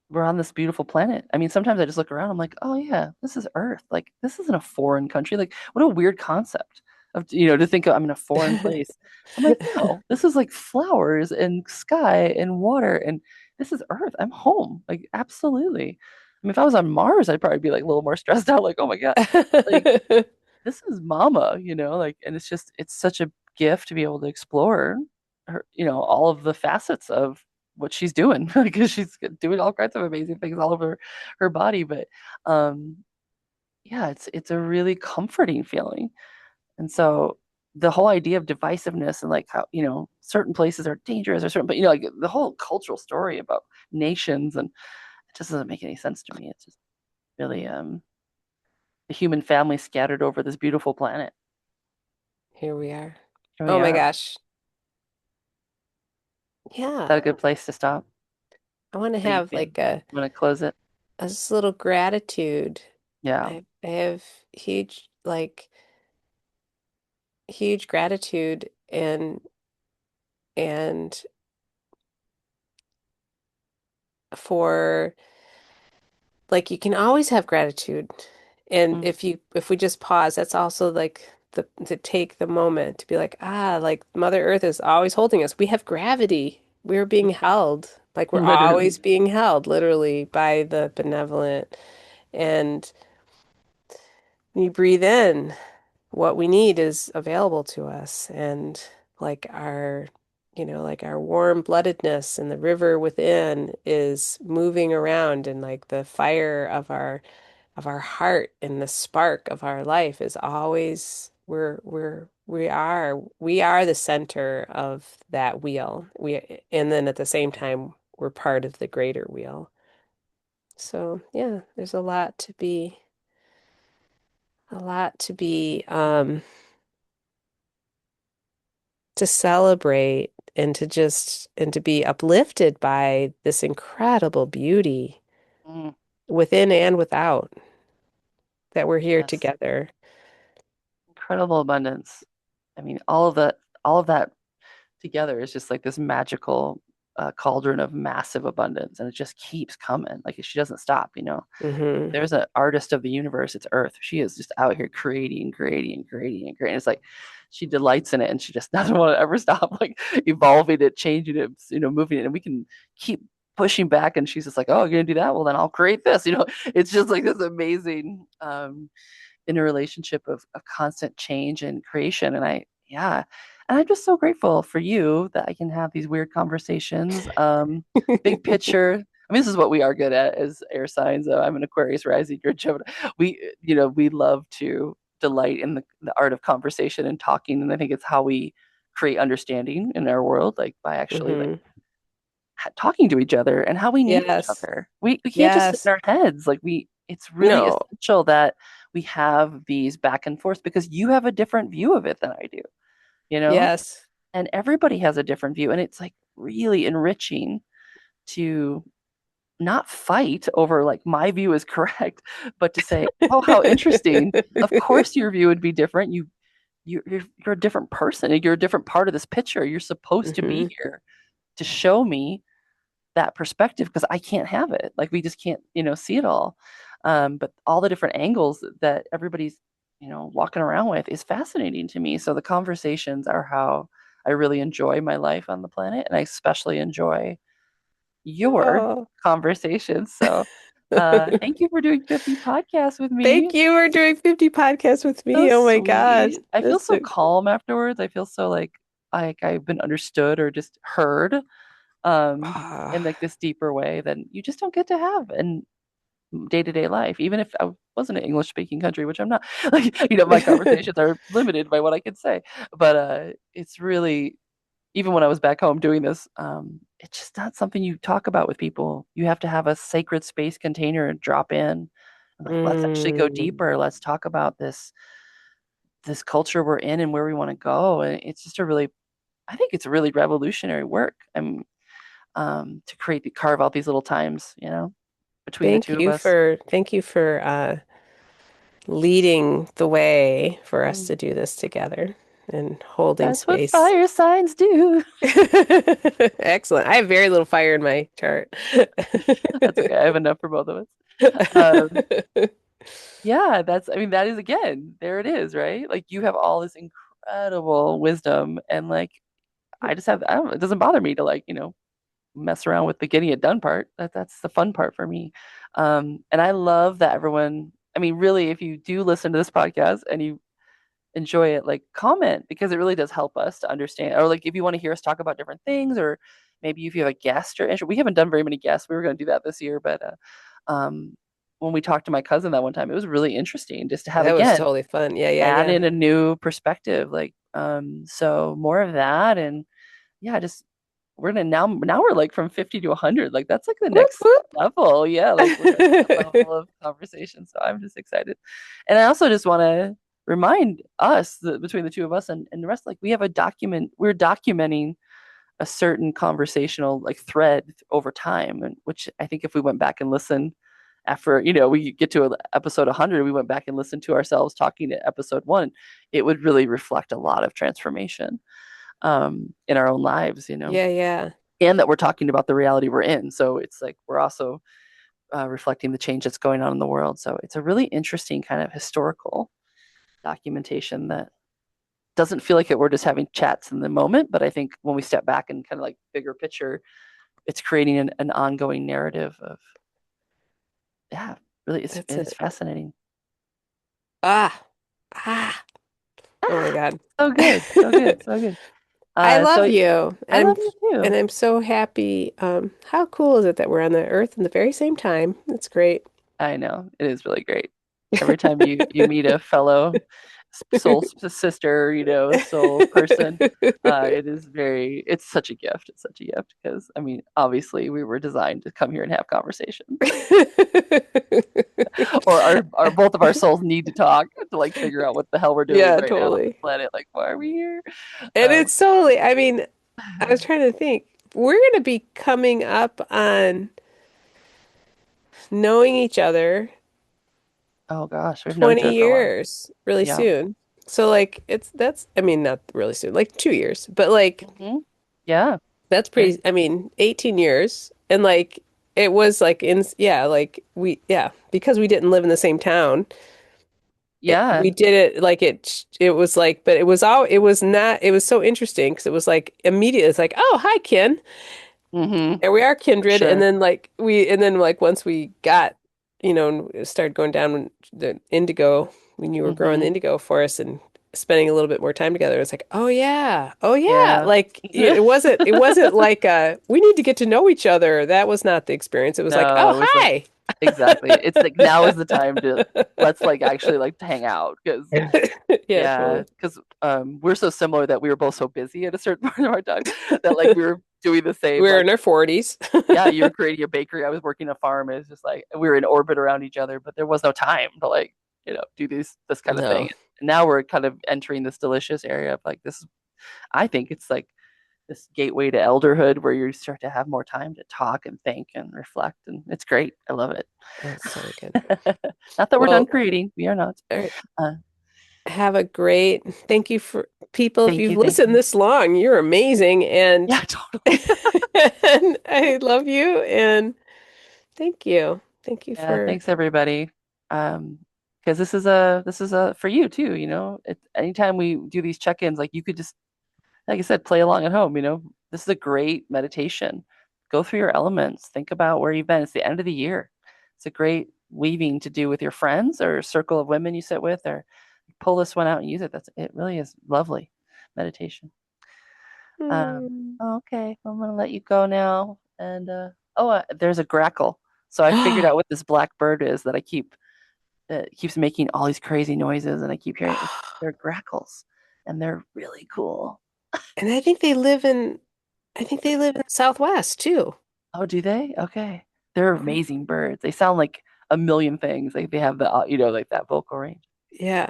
we're on this beautiful planet. I mean, sometimes I just look around, I'm like, oh yeah, this is Earth. Like this isn't a foreign country. Like what a weird concept of to think of, I'm in a foreign place. I'm like, no, this is like flowers and sky and water and this is Earth. I'm home. Like absolutely. I mean, if I was on Mars, I'd probably be like a little more stressed out, like, oh my God, like this is mama, like, and it's such a gift to be able to explore her, all of the facets of what she's doing because she's doing all kinds of amazing things all over her body. But um, yeah, it's a really comforting feeling. And so the whole idea of divisiveness and like how, certain places are dangerous or certain, but like the whole cultural story about nations and it just doesn't make any sense to me. It's just really the human family scattered over this beautiful planet. Here we are. Here we Oh my are. gosh. Is Yeah. that a good place to stop? I want to Or you have feel like a want to close it? this little gratitude. Yeah. I have huge like huge gratitude and for like you can always have gratitude. And Mm, if we just pause, that's also like the to take the moment to be like, ah, like Mother Earth is always holding us. We have gravity. We're being held. Like we're literally. always being held, literally, by the benevolent. And when you breathe in, what we need is available to us. And like like our warm-bloodedness and the river within is moving around and like the fire of our heart and the spark of our life is always we are the center of that wheel. And then at the same time we're part of the greater wheel. So yeah, there's a lot to celebrate and to be uplifted by this incredible beauty Mm, within and without that we're here yes. together. Incredible abundance. I mean, all of that together is just like this magical cauldron of massive abundance, and it just keeps coming. Like she doesn't stop. If Hmm. there's an artist of the universe, it's Earth. She is just out here creating, creating, creating, and creating. It's like she delights in it, and she just doesn't want to ever stop, like evolving it, changing it, moving it, and we can keep pushing back. And she's just like, "Oh, you're gonna do that? Well, then I'll create this." It's just like this amazing in a relationship of constant change and creation. Yeah, and I'm just so grateful for you that I can have these weird conversations. Big picture. I mean, this is what we are good at as air signs. I'm an Aquarius rising, you're Gemini. We love to delight in the art of conversation and talking, and I think it's how we create understanding in our world, like by actually like Hmm. talking to each other and how we need each Yes. other. We can't just sit in Yes. our heads. Like it's really No. essential that we have these back and forth because you have a different view of it than I do, you know? Yes. And everybody has a different view. And it's like really enriching to not fight over like my view is correct, but to say, oh, how interesting. Of course your view would be different. You're a different person. You're a different part of this picture. You're supposed to be Hmm. here to show me that perspective because I can't have it. Like we just can't, see it all. But all the different angles that everybody's, walking around with is fascinating to me. So the conversations are how I really enjoy my life on the planet, and I especially enjoy your Oh. conversations. So thank you for doing 50 podcasts with me. Thank you for doing 50 podcasts with So me. Oh my God. sweet. I feel That's so calm afterwards. I feel so like I've been understood or just heard in like this deeper way than you just don't get to have in day-to-day life. Even if I wasn't an English speaking country, which I'm not, like, my conversations are limited by what I can say. But it's really, even when I was back home doing this, it's just not something you talk about with people. You have to have a sacred space container and drop in and like, let's actually go Mm. deeper. Let's talk about this culture we're in and where we want to go. And it's just I think it's a really revolutionary work. To carve out these little times, between the two of us. Thank you for leading the way for us Mm. to do this together and holding That's what space. fire signs do. Excellent. I have very little fire in my chart. That's okay. I have enough for both of us. Um, yeah, I mean, that is again, there it is, right? Like you have all this incredible wisdom, and like I don't know, it doesn't bother me to like, mess around with the getting it done part. That's the fun part for me. And I love that everyone, I mean, really, if you do listen to this podcast and you enjoy it, like comment because it really does help us to understand. Or like if you want to hear us talk about different things, or maybe if you have a guest or interest. We haven't done very many guests. We were going to do that this year, but um, when we talked to my cousin that one time, it was really interesting just to have That was again totally fun. Yeah, yeah, add yeah. in a new perspective. Like so more of that, and yeah, just we're gonna now we're like from 50 to 100. Like that's like the Whoop, next whoop. level. Yeah, like we're at that level of conversation. So I'm just excited. And I also just want to remind us that between the two of us and the rest, like we're documenting a certain conversational like thread over time. And which I think if we went back and listened after, we get to episode 100, we went back and listened to ourselves talking at episode 1, it would really reflect a lot of transformation in our own lives, Yeah, yeah. and that we're talking about the reality we're in. So it's like we're also reflecting the change that's going on in the world. So it's a really interesting kind of historical documentation that doesn't feel like we're just having chats in the moment, but I think when we step back and kind of like bigger picture, it's creating an ongoing narrative of, yeah, really, That's it's it. fascinating. Ah, ah. Oh my Ah, God. so good, so good, so good. I love So you. I love you And too. I'm so happy. How cool is it that we're on the earth in the very same time? It's great. I know it is really great. Every time you meet a fellow soul sister, soul person, it's such a gift. It's such a gift because I mean, obviously, we were designed to come here and have conversations, or our both of our souls need to talk to like figure out what the hell we're doing Yeah, right now on this totally. planet. Like, why are we here? And Um, it's totally, I mean, I was trying to think, we're going to be coming up on knowing each other oh gosh, we've known each 20 other for a while. years really Yeah. soon. So like I mean not really soon, like 2 years, but like Yeah. that's Very. pretty, I mean 18 years. And like it was like in yeah, like because we didn't live in the same town. Yeah. We did it like it was like but it was not it was so interesting because it was like immediate it's like, "Oh, hi Ken." Mm-hmm. And we are For kindred. And sure. then like once we got, started going down the indigo, when you were growing the Mm-hmm. indigo forest and spending a little bit more time together, it's like, oh yeah, oh yeah. Yeah. Like it wasn't like we need to get to know each other. That was not the experience. It was like, No, oh it was like hi. exactly. It's like now is the time to let's like actually like hang out because Yeah, yeah, totally. because we're so similar that we were both so busy at a certain point of our time that like we were doing the same We're like in our 40s. yeah, you were creating a bakery, I was working a farm. It's just like we were in orbit around each other, but there was no time to like do this kind of thing. No, And now we're kind of entering this delicious area of like this is I think it's like this gateway to elderhood where you start to have more time to talk and think and reflect, and it's great. I love it. that's so good. Not that we're done Well, creating, we are not. all right. uh, Have a great, thank you for people. If thank you've you, thank listened you. this long, you're amazing. And, Yeah, totally. and I love you. And thank you. Thank you Yeah, for, thanks everybody. Um, because this is a for you too. Anytime we do these check-ins, like you could just, like I said, play along at home. This is a great meditation. Go through your elements. Think about where you've been. It's the end of the year. It's a great weaving to do with your friends or a circle of women you sit with, or pull this one out and use it. It really is lovely meditation. Um, hmm. okay, I'm gonna let you go now. And there's a grackle. So I figured out what this black bird is that I keep that keeps making all these crazy noises, and I keep hearing they're grackles, and they're really cool. And I think they live in Southwest too. Oh, do they? Okay. They're Mhm. amazing birds. They sound like a million things. Like they have the, like that vocal range. Yeah.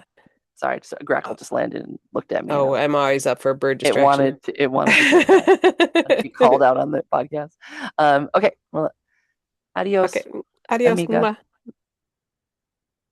Sorry, just a grackle just landed and looked at me, and Oh, I'm always up for a bird it distraction. wanted to go by. Wanted to be called out on the podcast. Okay. Well, Okay. adios, Adios. amiga. Mwah.